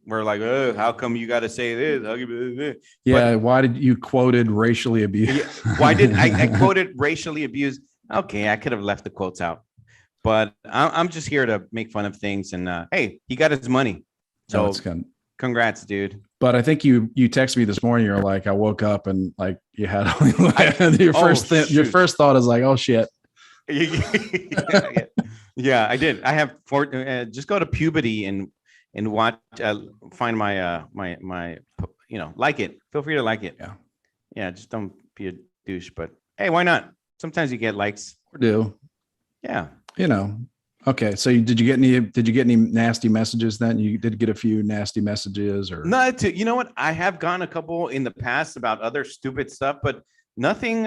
were like, oh, how come you got to say this? Yeah. Why did you quoted racially abuse? Why did I quoted racially abused? Okay, I could have left the quotes out, but I'm just here to make fun of things. And hey, he got his money. So congrats, dude. But I think you texted me this morning. You're like, I woke up and like you had your first thought is like, oh shit. Yeah, I did. I have just go to puberty and watch, find my like it. Feel free to like it. Yeah. Just don't be a douche. But hey, why not? Sometimes you get likes. Or do. Yeah. Okay. So did you get any nasty messages then? You did get a few nasty messages or no? You know what? I have gotten a couple in the past about other stupid stuff, but nothing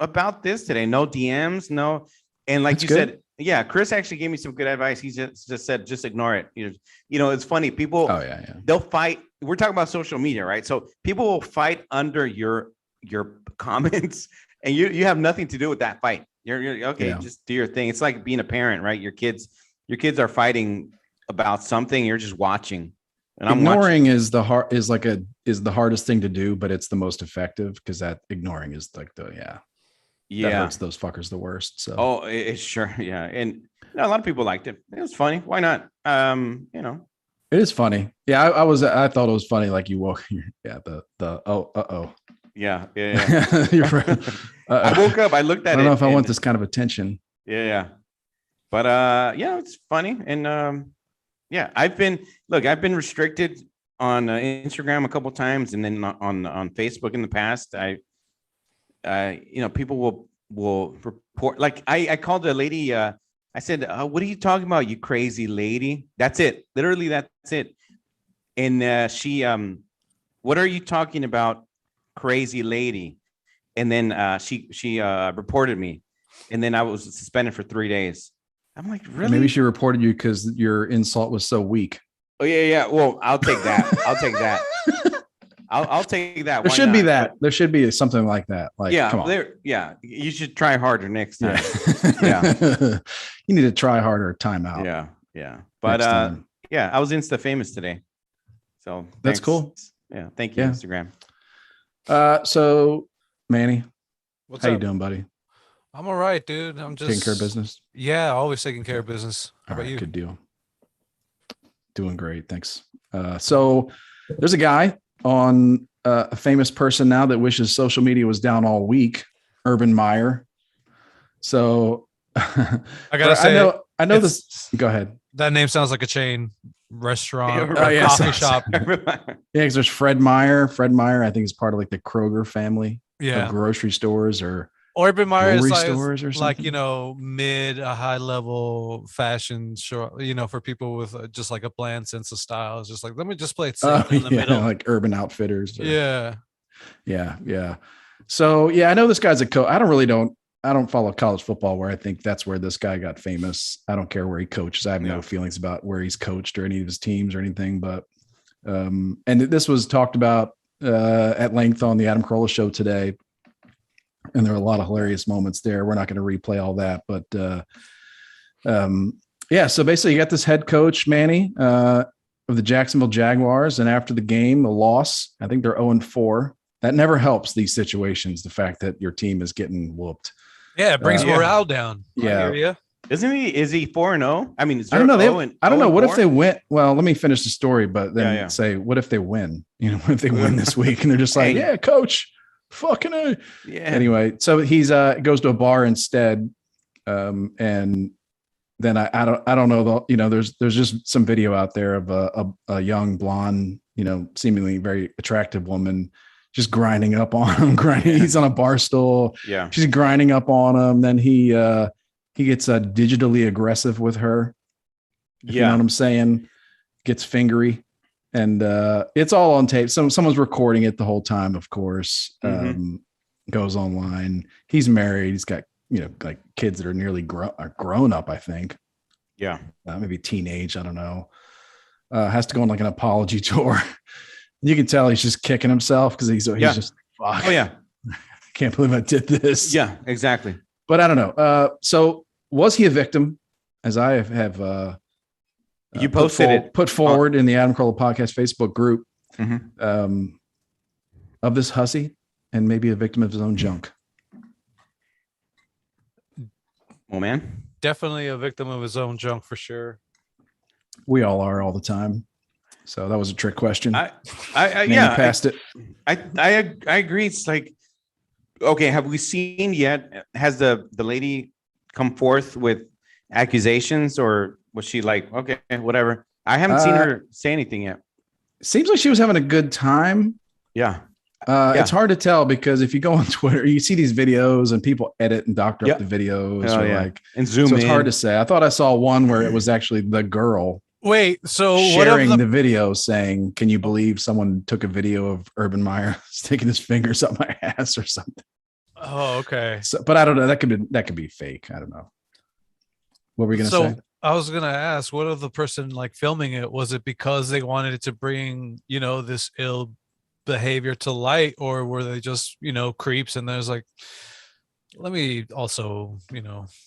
about this today. No DMs. No. And like That's you good. said, yeah, Chris actually gave me some good advice. He just said, just ignore it. It's funny. People, Oh yeah, yeah. they'll fight. We're talking about social media, right? So people will fight under your comments, and you have nothing to do with that fight. You're okay. Yeah. Just do your thing. It's like being a parent, right? Your kids are fighting about something. You're just watching, and I'm watching. Ignoring is the hardest thing to do, but it's the most effective because that ignoring is like that hurts those fuckers the worst. So it's sure, yeah, and a lot of people liked it. It was funny. Why not? it is funny. Yeah, I thought it was funny. Like you woke, Yeah. You're right. I woke up. I looked at it. I don't know if I want this kind of attention. Yeah. But it's funny. And I've been restricted on Instagram a couple of times, and then on Facebook in the past. People will report. Like I called a lady. I said, "What are you talking about, you crazy lady?" That's it. Literally, that's it. And she, what are you talking about, crazy lady? And then she reported me, and then I was suspended for 3 days. I'm like, really? Maybe she reported you because your insult was so weak. Oh yeah. Well, I'll take that. I'll take that. I'll take that. There should be that. There should be something like that. Like, come on. You should try harder next time. Yeah. You need to try harder. Time out. Yeah. But I was Insta famous today. So that's cool. Yeah. Thank you, Instagram. So Manny, What's how up? You doing, buddy? I'm all right, dude. I'm just taking care of business. Yeah, always taking care of business. How about you? Good deal. Doing great. Thanks. So there's a guy on a famous person now that wishes social media was down all week, Urban Meyer. So I gotta say, I know this. Go ahead. That name sounds like a chain restaurant or yeah, coffee shop. Yeah, because there's Fred Meyer. Fred Meyer, I think, is part of like the Kroger family of grocery stores or Urban Meyer is stores or like something. mid a high level fashion show, for people with just like a bland sense of style. It's just like, let me just play it safe in the middle, like Urban Outfitters. Yeah. So I know this guy's a coach. I don't follow college football where I think that's where this guy got famous. I don't care where he coaches. I have no feelings about where he's coached or any of his teams or anything. But and this was talked about at length on the Adam Carolla show today. And there are a lot of hilarious moments there. We're not going to replay all that, but so basically you got this head coach, Manny, of the Jacksonville Jaguars. And after the game, a loss, I think they're 0-4. That never helps these situations. The fact that your team is getting whooped. Yeah. It brings morale down. Yeah. Is he 4-0? I mean, I don't know. I don't know. What if they win? Well, let me finish the story, but then say, what if they win? What if they win this week? And they're just like, yeah, coach. Fucking A. Yeah. Anyway, so he's goes to a bar instead, and then I don't know. There's just some video out there of a young blonde, seemingly very attractive woman just grinding up on him. He's on a bar stool. Yeah, she's grinding up on him. Then he gets digitally aggressive with her. You know what I'm saying? Gets fingery. And it's all on tape. Someone's recording it the whole time, of course. Goes online. He's married. He's got, like kids that are nearly grown up, I think. Yeah. Maybe teenage. I don't know. Has to go on like an apology tour. You can tell he's just kicking himself because he's just, fuck. Oh, yeah. I can't believe I did this. Yeah, exactly. But I don't know. So was he a victim? As I have you posted put forward in the Adam Carolla podcast Facebook group of this hussy and maybe a victim of his own junk. Well, man, definitely a victim of his own junk for sure. We all are all the time. So that was a trick question. Passed it. I agree. It's like, okay, have we seen yet? Has the lady come forth with accusations, or was she like, okay, whatever? I haven't seen her say anything yet. Seems like she was having a good time. Yeah. It's hard to tell because if you go on Twitter, you see these videos and people edit and doctor up the videos and zoom so in. It's hard to say. I thought I saw one where it was actually the girl. Wait, so sharing the video saying, can you believe someone took a video of Urban Meyer sticking his fingers up my ass or something? Oh, okay. So, but I don't know. That could be fake. I don't know. What were you going to So say? I was gonna ask, what of the person like filming it? Was it because they wanted it to bring, this ill behavior to light, or were they just, creeps and there's like, let me also,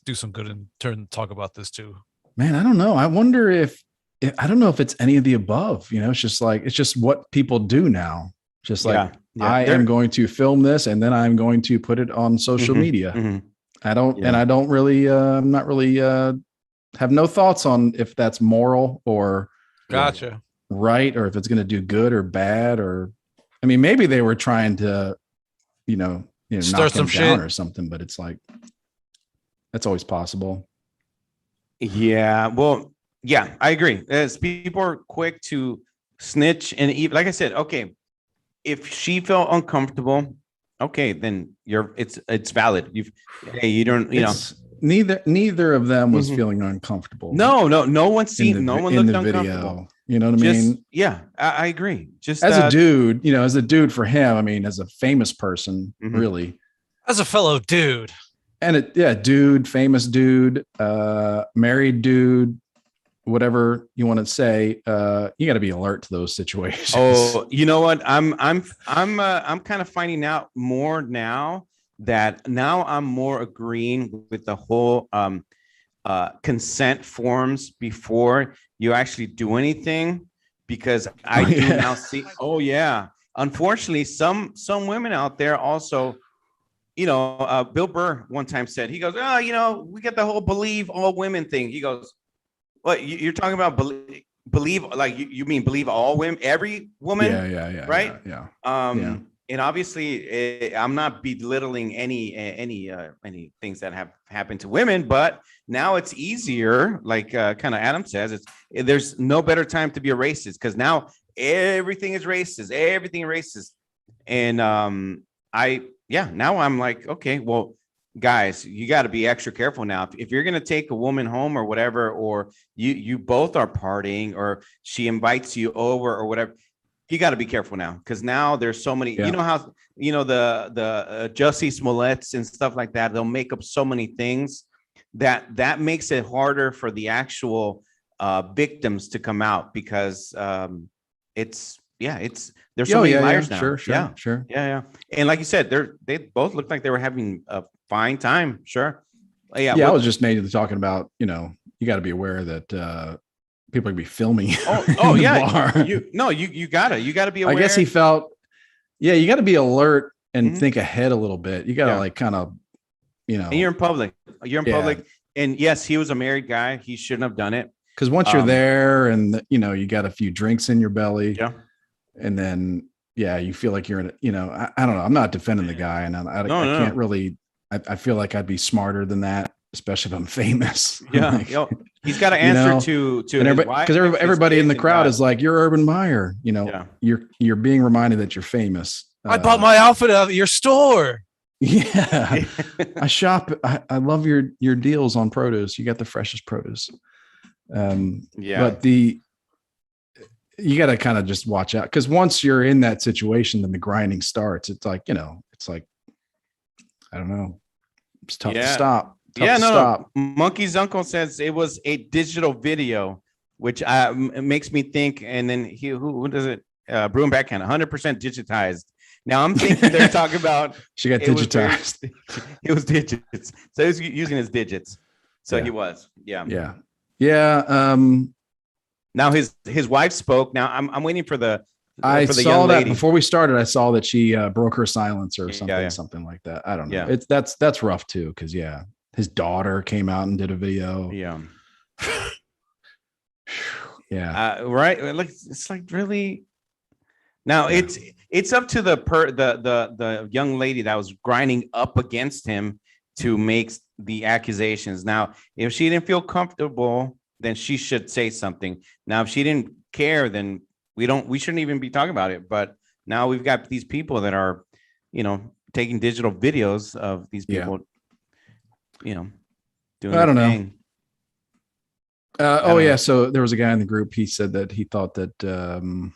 do some good and talk about this too. Man, I don't know. I wonder if I don't know if it's any of the above. It's just what people do now. Just like Yeah. Yeah. I am going to film this and then I'm going to put it on social Mhm, media. mhm. I don't, Yeah. and I don't really, I'm not really, have no thoughts on if that's moral or Gotcha. right, or if it's going to do good or bad, or, I mean, maybe they were trying to, Stir knock some him down shit. or something, but it's like, that's always possible. Yeah. Well, yeah, I agree. As people are quick to snitch, and even like I said, okay, if she felt uncomfortable, okay, then it's valid. You don't, It's neither of them was Mhm. feeling uncomfortable. No one seen, no one in looked the uncomfortable. video. You know what I Just, mean? yeah, I agree. Just As a dude, for him, I mean, as a famous person, Mhm. really. As a fellow dude. And dude, famous dude, married dude, whatever you want to say, you got to be alert to those situations. Oh, you know what? I'm kind of finding out more now that now I'm more agreeing with the whole consent forms before you actually do anything, because I do now see. Oh yeah, unfortunately, some women out there also. Bill Burr one time said, he goes, oh, we get the whole believe all women thing. He goes, what you're talking about? Believe like you mean believe all women, every woman? Yeah. Right. Yeah. And obviously, I'm not belittling any things that have happened to women, but now it's easier. Like kind of Adam says, there's no better time to be a racist, because now everything is racist, and now I'm like, okay, well, guys, you got to be extra careful now. If you're going to take a woman home or whatever, or you both are partying, or she invites you over or whatever, you got to be careful now, because now there's so many. Yeah. You know how the Jussie Smollett's and stuff like that. They'll make up so many things that makes it harder for the actual victims to come out, because it's there's so many liars now. Sure. Yeah. And like you said, they both looked like they were having a fine time. Sure. I was just mainly talking about, you got to be aware that people are gonna be filming. Oh yeah. You gotta be aware. I guess he felt, you got to be alert and think ahead a little bit. You got to like kind of, And you're in public. And yes, he was a married guy. He shouldn't have done it. Because once you're there and you got a few drinks in your belly. Yeah. And then, you feel like you're in a, I don't know. I'm not defending the guy, and I can't really, I feel like I'd be smarter than that, especially if I'm famous. Yeah. Like, he's got to answer to because everybody in the crowd is like, you're Urban Meyer, you're being reminded that you're famous. I bought my outfit out of your store. Yeah. I shop. I love your deals on produce. You got the freshest produce. But you got to kind of just watch out, because once you're in that situation, then the grinding starts. It's like, I don't know. It's tough to stop. Stop. Monkey's uncle says it was a digital video, which it makes me think. And then who does it? Bruin Backhand, 100% digitized. Now I'm thinking they're talking about. She got digitized. It was digits. So he was using his digits. So he was. Yeah. Now his wife spoke. Now I'm waiting for the. I saw that before we started. I saw that she broke her silence or something, something like that. I don't know. Yeah. That's rough too, because his daughter came out and did a video. Yeah. Yeah. Right. Like it's like really. Now it's up to the young lady that was grinding up against him to make the accusations. Now, if she didn't feel comfortable, then she should say something. Now, if she didn't care, then we shouldn't even be talking about it. But now we've got these people that are, taking digital videos of these people, doing. I don't know. So there was a guy in the group. He said that he thought that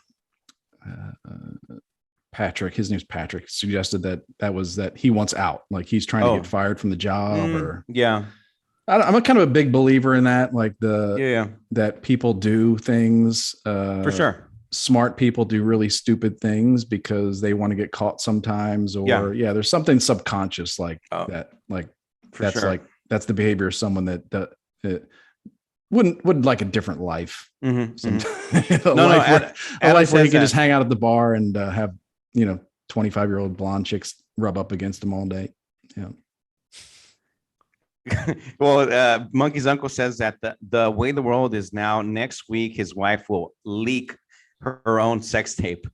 Patrick, his name's Patrick, suggested that he wants out, like he's trying to get fired from the job, or I'm a kind of a big believer in that, like Yeah, that people do things. for sure. Smart people do really stupid things because they want to get caught sometimes, or there's something subconscious like Oh, that. Like for sure. that's the behavior of someone that would like a different life. Mhm, Some mhm. a No, life where, a Adam life where you says can just that. hang out at the bar and have 25-year-old blonde chicks rub up against him all day. Yeah. Well, Monkey's uncle says that the way the world is now, next week his wife will leak her own sex tape.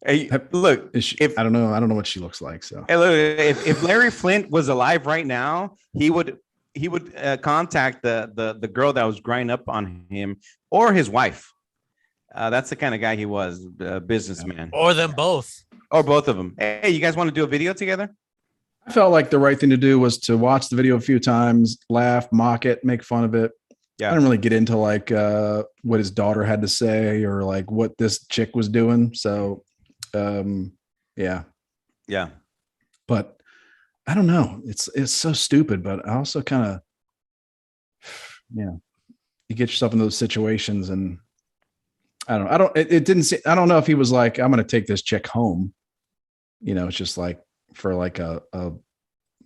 Hey, look, I don't know what she looks like. So hey, look, if Larry Flint was alive right now, he would contact the girl that was grinding up on him or his wife. That's the kind of guy he was, a businessman, Or them both. or both of them. Hey, you guys want to do a video together? I felt like the right thing to do was to watch the video a few times, laugh, mock it, make fun of it. Yeah. I didn't really get into like what his daughter had to say or like what this chick was doing. So, yeah. But I don't know. It's so stupid. But I also kind of, you get yourself in those situations, and I don't know. It didn't see. I don't know if he was like, I'm going to take this chick home. It's just like for like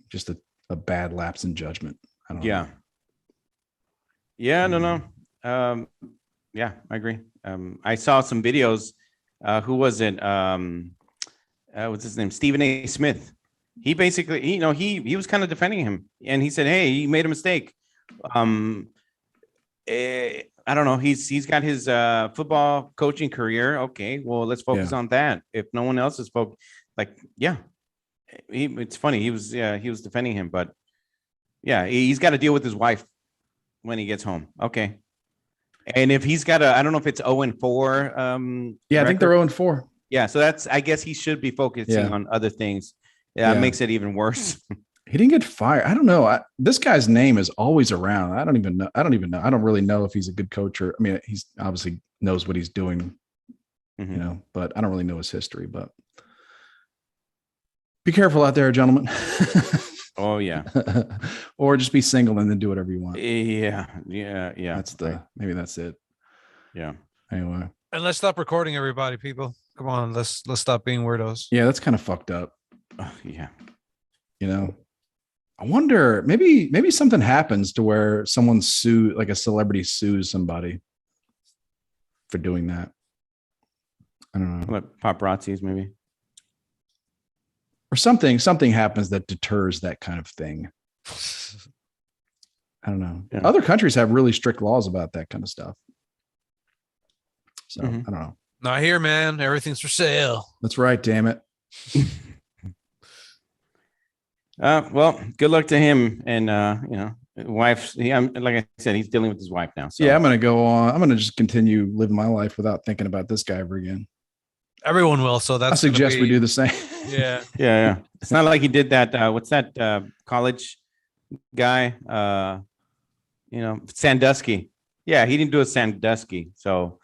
just a bad lapse in judgment. I don't know. Yeah, no. Yeah, I agree. I saw some videos. Who was it? What's his name? Stephen A. Smith. He basically, he was kind of defending him, and he said, "Hey, he made a mistake." I don't know. He's got his football coaching career. Okay, well, let's focus on that. If no one else is focused, it's funny. He was defending him, but he's got to deal with his wife when he gets home. Okay. And if he's got I don't know if it's 0-4. I think they're 0-4. Yeah. So I guess he should be focusing on other things. It makes it even worse. He didn't get fired. I don't know. This guy's name is always around. I don't even know. I don't really know if he's a good coach or, I mean, he's obviously knows what he's doing, but I don't really know his history, but be careful out there, gentlemen. Oh yeah. Or just be single and then do whatever you want. Yeah. Maybe that's it. Yeah. Anyway. And let's stop recording, everybody, people. Come on, let's stop being weirdos. Yeah, that's kind of fucked up. Yeah. I wonder, maybe something happens to where someone like a celebrity sues somebody for doing that. I don't know. What, paparazzis maybe? Or something happens that deters that kind of thing. I don't know. Yeah. Other countries have really strict laws about that kind of stuff. So I don't know. Not here, man. Everything's for sale. That's right. Damn it. Well, good luck to him and wife. Like I said, he's dealing with his wife now. So. Yeah, I'm gonna go on. I'm gonna just continue living my life without thinking about this guy ever again. Everyone will. So that's. I suggest we do the same. Yeah. It's not like he did that. What's that college guy? Sandusky. Yeah, he didn't do a Sandusky. So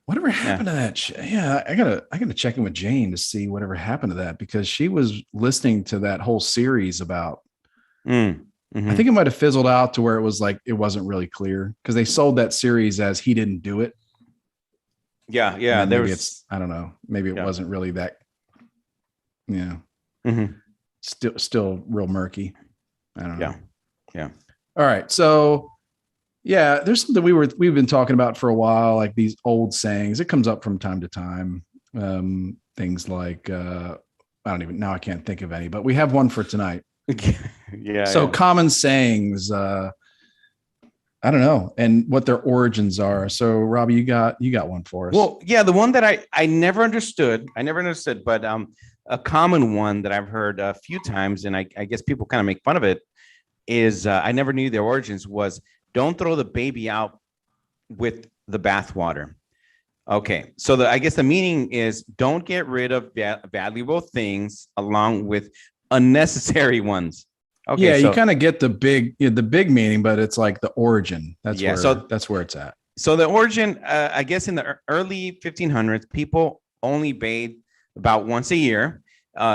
whatever happened to that? Yeah, I gotta check in with Jane to see whatever happened to that, because she was listening to that whole series about. I think it might have fizzled out to where it was like it wasn't really clear because they sold that series as he didn't do it. Yeah. I don't know. Maybe it wasn't really that. Yeah. Still real murky. I don't know. Yeah. All right. So, yeah, there's something we've been talking about for a while, like these old sayings. It comes up from time to time. Things like I can't think of any, but we have one for tonight. So common sayings. I don't know, and what their origins are. So, Robbie, you got one for us. Well, yeah, the one that I never understood. But a common one that I've heard a few times, and I guess people kind of make fun of it, is I never knew their origins was don't throw the baby out with the bathwater. Okay, so I guess the meaning is don't get rid of valuable things along with unnecessary ones. Okay, yeah, you kind of get the big meaning, but it's like the origin. That's where it's at. So the origin, I guess, in the early 1500s, people only bathed about once a year.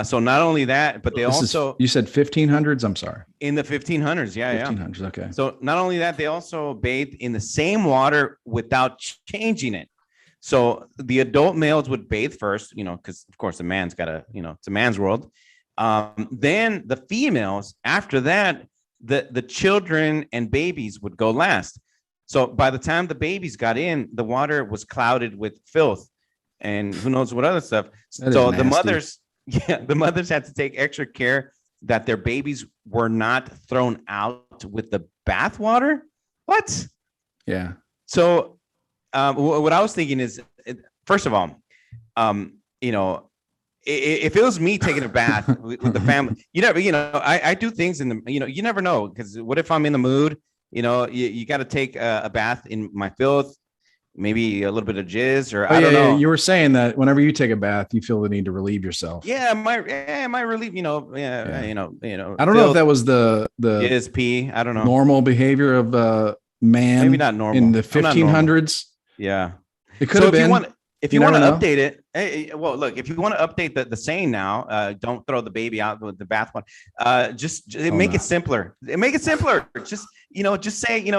So not only that, but they you said 1500s. I'm sorry. in the 1500s. Yeah, 1500s. Okay. So not only that, they also bathed in the same water without changing it. So the adult males would bathe first, because of course the man's got to, it's a man's world. Then the females, after that, the children and babies would go last. So by the time the babies got in, the water was clouded with filth and who knows what other stuff. So the mothers had to take extra care that their babies were not thrown out with the bath water. What? Yeah. So what I was thinking is, first of all, if it was me taking a bath with the family, I do things in the, you never know, because what if I'm in the mood, you got to take a bath in my filth, maybe a little bit of jizz, or I don't know. You were saying that whenever you take a bath, you feel the need to relieve yourself. Yeah, my relief, I don't know if that was the jizz pee. I don't know. Normal behavior of man. Maybe not normal in the 1500s. Yeah, it could have been. If you want to update it, well, look, if you want to update the saying now, don't throw the baby out with the bathwater. Make it simpler. Make it simpler. Just say,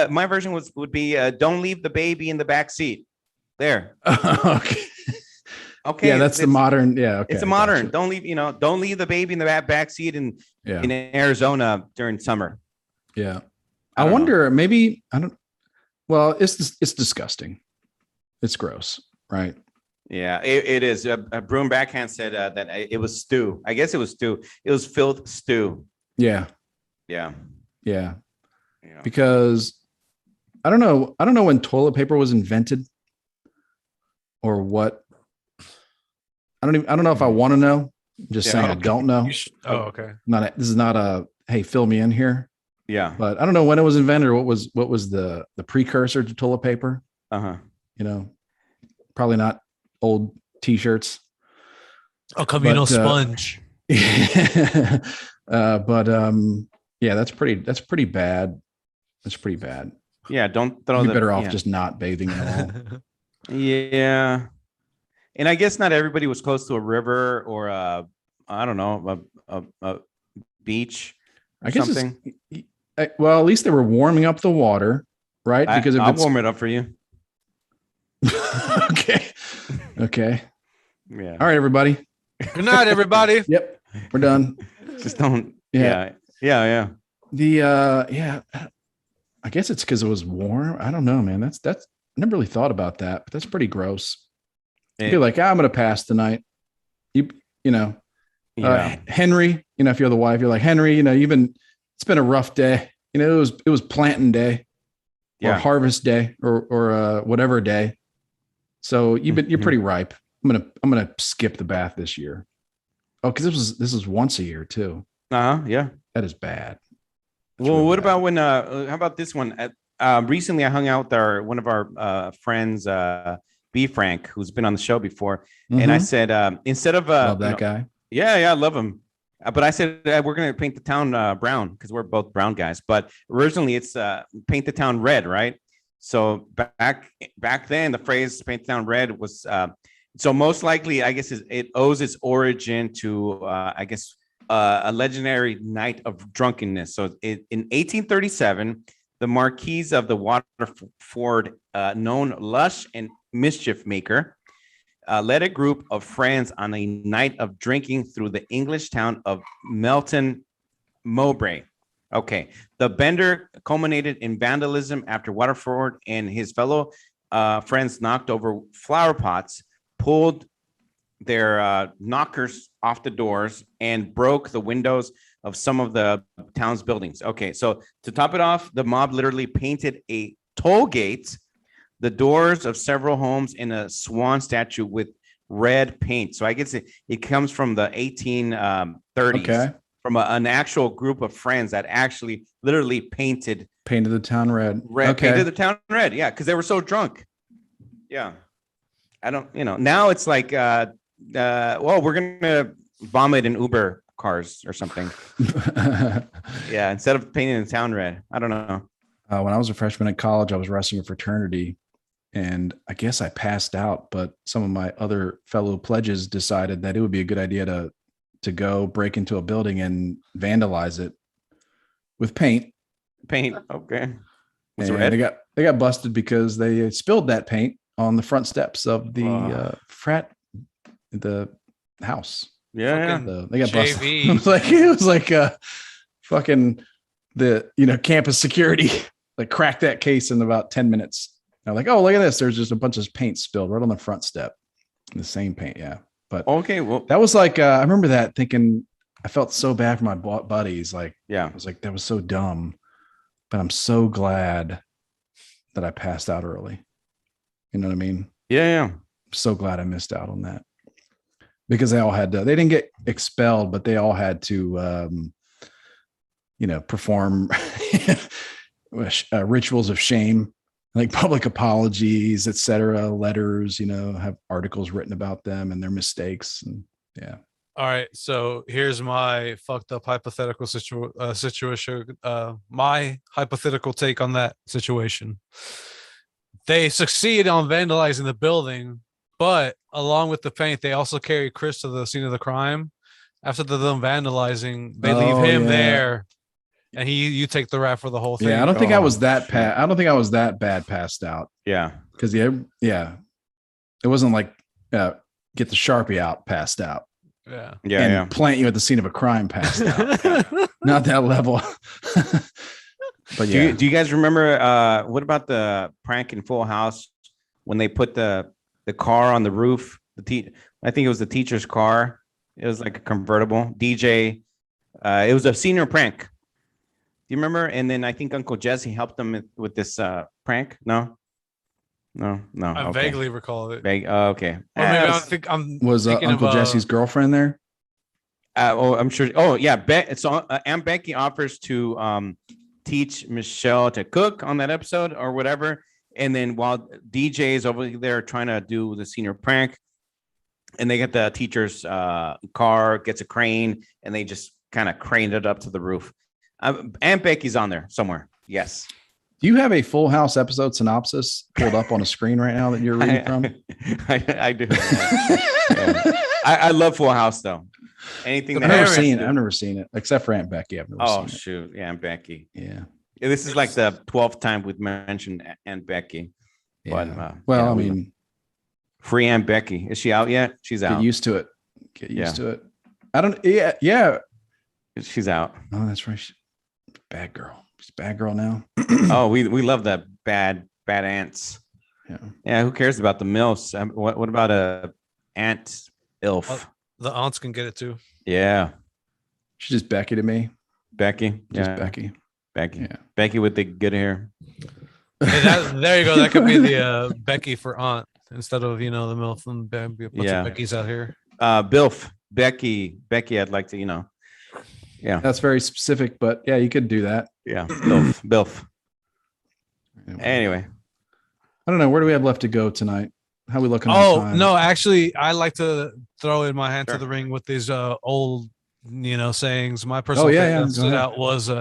my version would be, don't leave the baby in the back seat. There. Okay. Okay. Yeah, that's the modern. Yeah. Okay, it's a modern. Gotcha. Don't leave the baby in the back seat in Arizona during summer. Yeah. I wonder, maybe, well, it's disgusting. It's gross. Right. Yeah, it is. Broom Backhand said that it was stew. I guess it was stew. It was filth stew. Yeah. Yeah. Yeah. Because I don't know when toilet paper was invented or what. I don't know if I want to know. I'm just saying I don't know. Okay. This is not a, hey, fill me in here. Yeah. But I don't know when it was invented or what was the precursor to toilet paper. Uh-huh. Probably not old t-shirts. A communal sponge. But that's pretty bad. That's pretty bad. Yeah, don't throw. You're better off just not bathing at all. Yeah, and I guess not everybody was close to a river or a beach. Or I guess something. Well, at least they were warming up the water, right? Because I'll warm it up for you. Okay. Yeah. All right, everybody. Good night, everybody. Yep. We're done. Just don't. Yeah. I guess it's because it was warm. I don't know, man. That's I never really thought about that, but that's pretty gross. You're like, I'm gonna pass tonight. Henry, if you're the wife, you're like, Henry, it's been a rough day. It was planting day or harvest day or whatever day. So you're pretty ripe. I'm gonna skip the bath this year. Oh, because this is once a year too. Yeah. That is bad. That's well, really what bad. About when? How about this one? Recently, I hung out with one of our friends, B. Frank, who's been on the show before, and I said instead of love that guy. Yeah, I love him. But I said we're gonna paint the town brown because we're both brown guys. But originally, it's paint the town red, right? So back then, the phrase "paint the town red" was so most likely, I guess, it owes its origin to a legendary night of drunkenness. So in 1837, the Marquis of the Waterford, known lush and mischief maker, led a group of friends on a night of drinking through the English town of Melton Mowbray. Okay, the bender culminated in vandalism after Waterford and his fellow friends knocked over flower pots, pulled their knockers off the doors, and broke the windows of some of the town's buildings. Okay, so to top it off, the mob literally painted a toll gate, the doors of several homes, and a swan statue with red paint. So I guess it comes from the 1830s. Okay. From an actual group of friends that actually literally painted the town red. Okay. Painted the town red. Yeah, because they were so drunk. Yeah. I don't, now it's like, we're going to vomit in Uber cars or something. Yeah, instead of painting the town red. I don't know. When I was a freshman at college, I was wrestling a fraternity, and I guess I passed out, but some of my other fellow pledges decided that it would be a good idea to to go break into a building and vandalize it with paint. Paint. Okay. Was it And red? they got busted because they spilled that paint on the front steps of the the house. Yeah. Fucking So they got JV. busted. It was like fucking the campus security like cracked that case in about 10 minutes. They're like, oh, look at this. There's just a bunch of paint spilled right on the front step. The same paint, yeah. But Okay. Well, that was like I remember that thinking I felt so bad for my buddies. Like, yeah. I was like, that was so dumb. But I'm so glad that I passed out early. You know what I mean? Yeah. I'm so glad I missed out on that because they all had to, they didn't get expelled, but they all had to, perform rituals of shame, like public apologies, etc., letters, have articles written about them and their mistakes. And yeah. All right, so here's my fucked up hypothetical situation. My hypothetical take on that situation. They succeed on vandalizing the building, but along with the paint, they also carry Chris to the scene of the crime. After them vandalizing, they leave him there, and you take the rap for the whole thing. Yeah, I don't think I was that I don't think I was that bad passed out. Yeah, because it wasn't like get the Sharpie out, passed out. Yeah. Plant you at the scene of a crime, passed out. Not that level. But yeah. Do you guys remember what about the prank in Full House when they put the car on the roof? I think it was the teacher's car. It was like a convertible DJ. It was a senior prank. Do you remember? And then I think Uncle Jesse helped them with this prank. No. I vaguely recall it. Okay. Or maybe was Uncle Jesse's girlfriend there? I'm sure. Oh yeah. So Aunt Becky offers to teach Michelle to cook on that episode or whatever. And then while DJ is over there trying to do the senior prank, and they get the teacher's car, gets a crane, and they just kind of crane it up to the roof. Aunt Becky's on there somewhere. Yes. Do you have a Full House episode synopsis pulled up on a screen right now that you're reading from? I do. Yeah. I love Full House though. Anything I've never seen it except for Aunt Becky. I've never seen it. Shoot. Yeah, Aunt Becky. Yeah. This is like the 12th time we've mentioned Aunt Becky. Yeah. But, I mean, free Aunt Becky. Is she out yet? She's out. Get used to it. Get used to it. I don't. Yeah. She's out. Oh, that's right. Bad girl. She's a bad girl now. Oh, we love that bad aunts. Yeah. Yeah. Who cares about the milfs? What about a aunt ilf? The aunts can get it too. Yeah. She's just Becky to me. Becky. Just Yeah. Becky. Yeah. Becky with the good hair. Hey, there you go. That could be the Becky for aunt instead of the MILF and a bunch of Becky's out here. Bilf. Becky. I'd like to Yeah. That's very specific, but yeah, you could do that. Yeah. Bilf. Anyway. I don't know. Where do we have left to go tonight? How are we looking on time? No, actually, I like to throw in my hand to the ring with these old, sayings. My personal thing that stood out was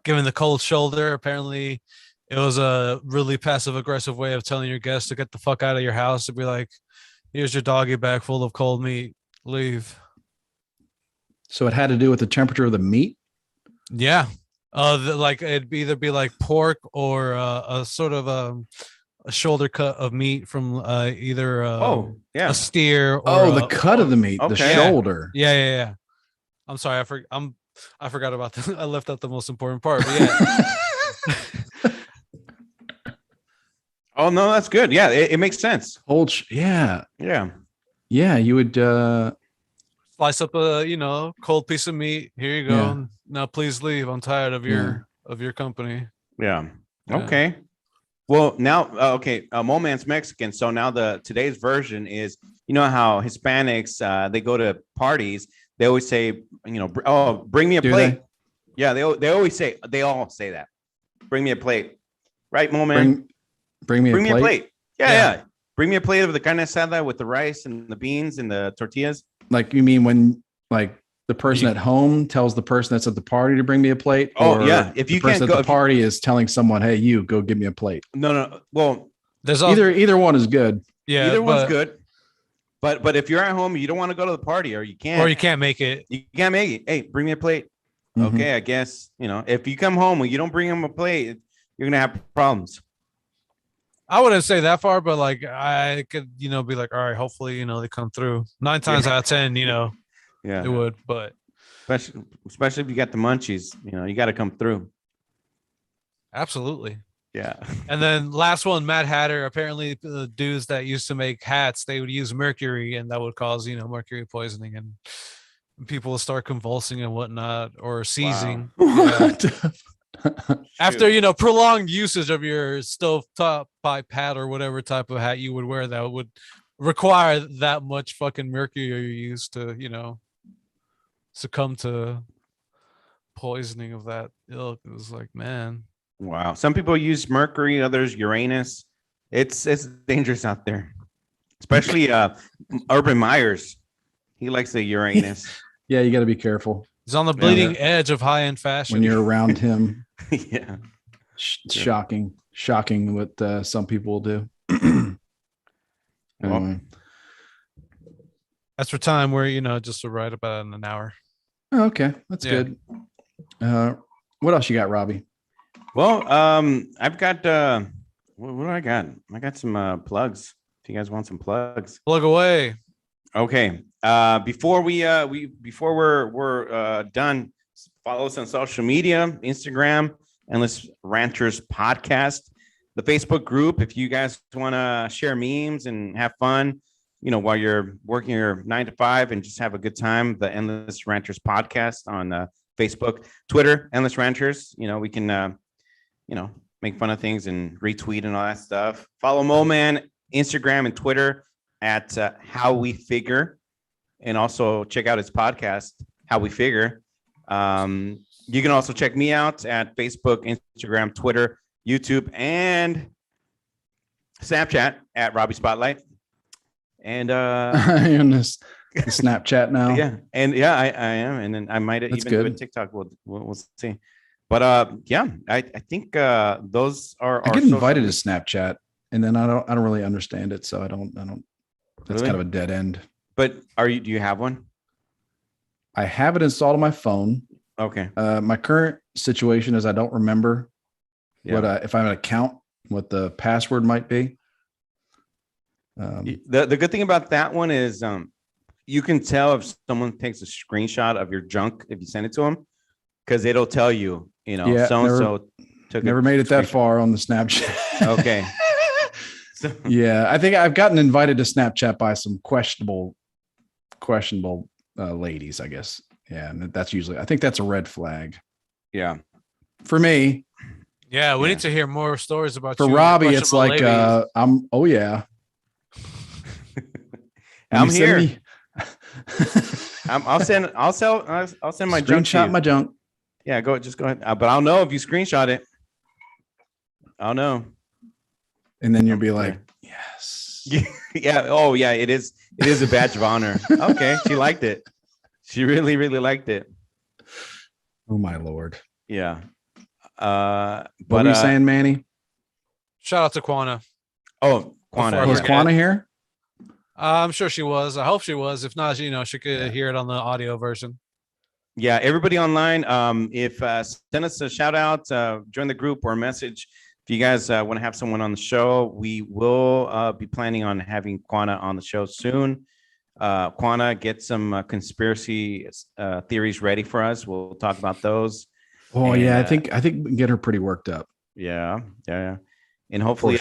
giving the cold shoulder. Apparently, it was a really passive aggressive way of telling your guests to get the fuck out of your house. To be like, here's your doggy bag full of cold meat. Leave. So it had to do with the temperature of the meat? Yeah. It'd either be like pork or a sort of a shoulder cut of meat from either a steer or the cut of the meat, the shoulder. Yeah. I'm sorry, I forgot about that. I left out the most important part. But yeah. Oh no, that's good. Yeah, it makes sense. Yeah. You would slice up a cold piece of meat. Here you go. Yeah. Now please leave. I'm tired of your company. Yeah. Okay. Well, now Moman's Mexican. So now today's version is how Hispanics they go to parties. They always say bring me a plate. Yeah, they all say that. Bring me a plate, right, Moman? Bring me a plate. Yeah. Bring me a plate of the carne asada with the rice and the beans and the tortillas. Like you mean when the person at home tells the person that's at the party to bring me a plate? Oh yeah, if you can't go, the person at the party is telling someone, "Hey, you go give me a plate." No. Well, there's either one is good. Yeah, either one's good. But if you're at home, you don't want to go to the party, or you can't make it. you can't make it. Hey, bring me a plate. Mhm. Okay, I guess if you come home and you don't bring them a plate, you're gonna have problems. I wouldn't say that far, but like I could, be like, all right, hopefully, they come through. 9 times out of 10, Yeah, it would. But especially if you got the munchies, you got to come through. absolutely. Yeah. And then last one, Mad Hatter. Apparently, the dudes that used to make hats, they would use mercury, and that would cause mercury poisoning, and people will start convulsing and whatnot, or seizing. Yeah. What? After prolonged usage of your stovetop pipe hat or whatever type of hat you would wear, that would require that much fucking mercury you use to succumb to poisoning of that ilk. It was like, man. Wow. Some people use Mercury, others Uranus. It's dangerous out there, especially Urban Myers. He likes the Uranus. Yeah, you got to be careful He's on the bleeding edge of high-end fashion. when you're around him. Yeah. Shocking what some people will do. Anyway. That's for time where just to write about in an hour. Oh, okay, that's good. What else you got, Robbie? Well, I've got what do I got? I got some plugs. If you guys want some plugs. Plug away. Okay. Before we're done, follow us on social media, Instagram, Endless Ranters Podcast, the Facebook group. If you guys want to share memes and have fun, while you're working your 9 to 5 and just have a good time, the Endless Ranters Podcast on Facebook, Twitter, Endless Ranters. We can make fun of things and retweet and all that stuff. Follow Mo Man, Instagram and Twitter at How We Figure, and also check out his podcast, How We Figure. You can also check me out at Facebook, Instagram, Twitter, YouTube, and Snapchat at Robbie Spotlight. And the Snapchat now. Yeah, and I am, and then I might even do a TikTok. We'll see. But I think those are. I get invited to Snapchat, and then I don't really understand it, so I don't. That's kind of a dead end. But do you have one? I have it installed on my phone. Okay. My current situation is I don't remember what if I have an account, what the password might be. The good thing about that one is you can tell if someone takes a screenshot of your junk if you send it to them, because it'll tell you, so-and-so never made it that far on the Snapchat. Okay. Yeah, I think I've gotten invited to Snapchat by some questionable ladies, I guess. Yeah, and that's usually, I think that's a red flag. Yeah. For me. Yeah, we need to hear more stories about for you. Robbie, it's like oh yeah. I'm here. I'll send my junk. Screenshot my junk. Yeah, go ahead. But I'll know if you screenshot it. I'll know. And then you'll be like, yes. Yeah. Oh yeah, it is a badge of honor. Okay. She liked it. She really, really liked it. Oh my Lord. Yeah. What were you saying, Manny? Shout out to Quana. Oh, Quana. Was Quana here? I'm sure she was. I hope she was. If not, she could hear it on the audio version. Yeah, everybody online, if send us a shout out, join the group or a message. If you guys want to have someone on the show, we will be planning on having Quana on the show soon. Quana, get some conspiracy theories ready for us. We'll talk about those. Oh yeah, I think we can get her pretty worked up. Yeah. And hopefully a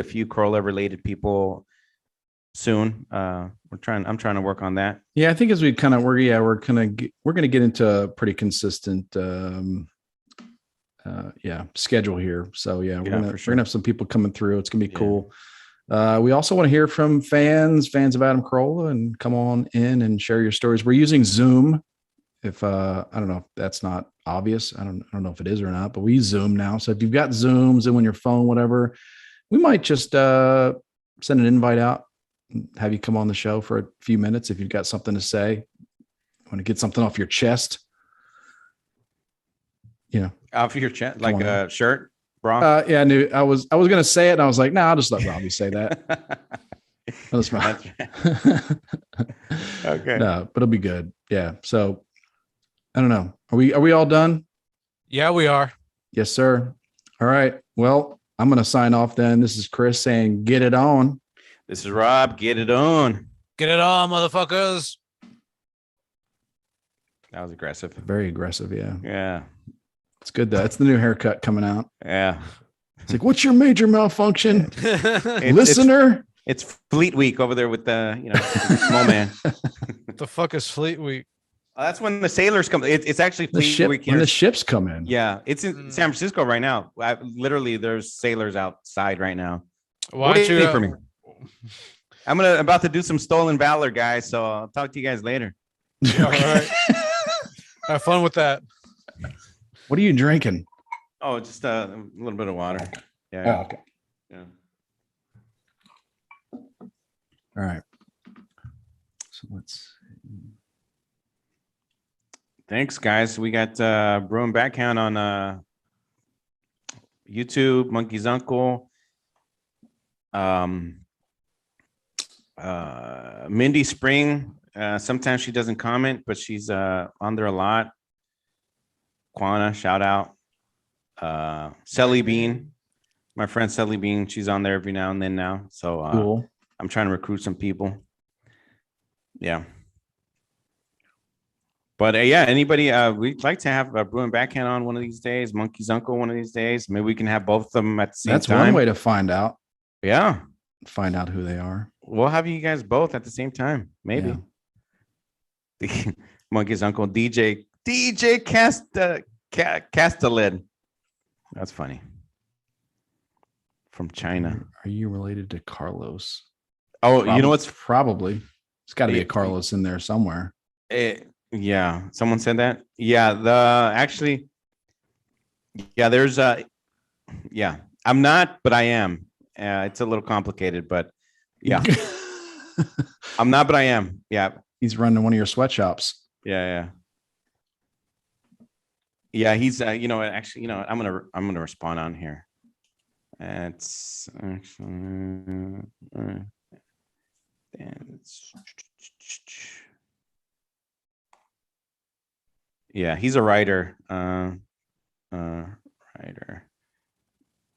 few Corolla related people soon. I'm trying to work on that. Yeah, I think as we kind of we're going to get into a pretty consistent schedule here. So we're gonna have some people coming through. It's gonna be cool. We also want to hear from fans of Adam Carolla, and come on in and share your stories. We're using Zoom. If I don't know if that's not obvious. I don't know if it is or not, but we use Zoom now. So if you've got Zooms and on your phone, whatever, we might just send an invite out, have you come on the show for a few minutes if you've got something to say, want to get something off your chest. Off your chest, like a shirt, bra. Yeah, I knew I was going to say it, and I was like, I'll just let Robbie say that. No, it's not. Okay. No, but it'll be good. Yeah. So I don't know. Are we all done? Yeah, we are. Yes, sir. All right. Well, I'm gonna sign off then. This is Chris saying get it on. This is Rob. Get it on. Get it on, motherfuckers. That was aggressive. Very aggressive, yeah. Yeah. It's good though. It's the new haircut coming out. Yeah. It's like, what's your major malfunction? It's- Listener? It's Fleet Week over there with the, small man. The fuck is Fleet Week? That's when the sailors come. It's actually The Fleet ship Week when here. the ships come in. Yeah, it's in San Francisco right now. Literally, there's sailors outside right now. Why don't you Waiting for me? I'm about to do some stolen valor, guys. So I'll talk to you guys later. All right. Have fun with that. What are you drinking? Oh, just a little bit of water. Oh, Yeah. okay. Yeah. All right. So let's Thanks, guys. We got Bruin Backhand on YouTube, Monkey's Uncle. Mindy Spring. Sometimes she doesn't comment, but she's on there a lot. Quana, shout out. Sally Bean, my friend Sally Bean, she's on there every now and then now. So cool. I'm trying to recruit some people. Yeah. But yeah, anybody, we'd like to have Bruin Backhand on one of these days, Monkey's Uncle one of these days. Maybe we can have both of them at the same That's time. one way to find out. Yeah. Find out who they are. We'll have you guys both at the same time. Maybe. The Monkey's Uncle, DJ Castelled. That's funny. From China. Are you related to Carlos? Oh, you know what's probably? There's got to be a Carlos in there somewhere. Yeah, someone said that. Yeah, there's I'm not, but I am. It's a little complicated, but yeah. I'm not, but I am. Yeah. He's running one of your sweatshops. Yeah. He's actually, I'm gonna respond on here. It's actually yeah, he's a writer. Writer.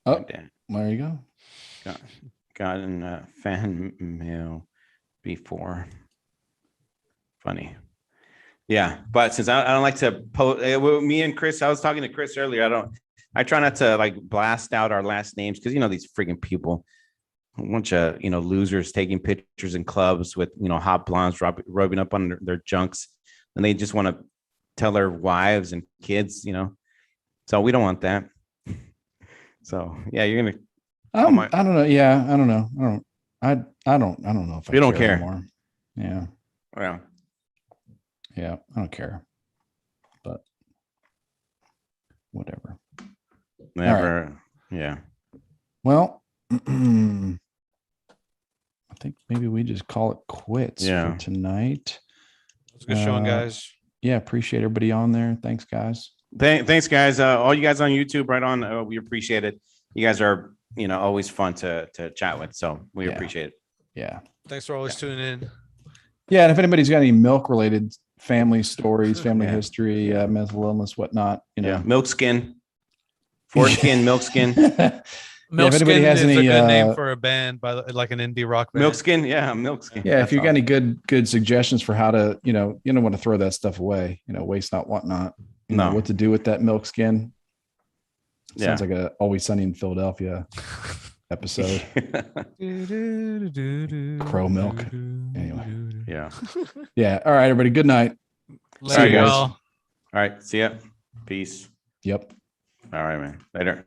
Oh, there you go. Gotten a fan mail before. Funny. Yeah, but since I don't like to post, me and Chris, I was talking to Chris earlier. I try not to like blast out our last names because these freaking people, a bunch of losers taking pictures in clubs with hot blondes rubbing up on their junks, and they just want to tell their wives and kids, so we don't want that. So yeah, you're gonna. I don't know. Yeah, I don't know. I don't know if you don't care anymore. Yeah. Well. Yeah, I don't care. But whatever. Never. Right. Yeah. Well, I think maybe we just call it quits for tonight. It's a good showing, guys. Yeah, appreciate everybody on there. Thanks, guys. Thanks, guys. All you guys on YouTube, right on. We appreciate it. You guys are, always fun to chat with. So we appreciate it. Yeah. Thanks for always tuning in. Yeah, and if anybody's got any milk-related family stories, family history, mental illness, whatnot, milk skin, foreskin, milk skin. Milk Skin is a good name for a band like an indie rock band. Milk Skin, Milk Skin. Yeah, if you got any good suggestions for how to, you don't want to throw that stuff away, waste not, whatnot. You know what to do with that milk skin. Sounds like a Always Sunny in Philadelphia episode. Crow milk. Anyway. Yeah. All right, everybody. Good night. See you guys. All right. See ya. Peace. Yep. All right, man. Later.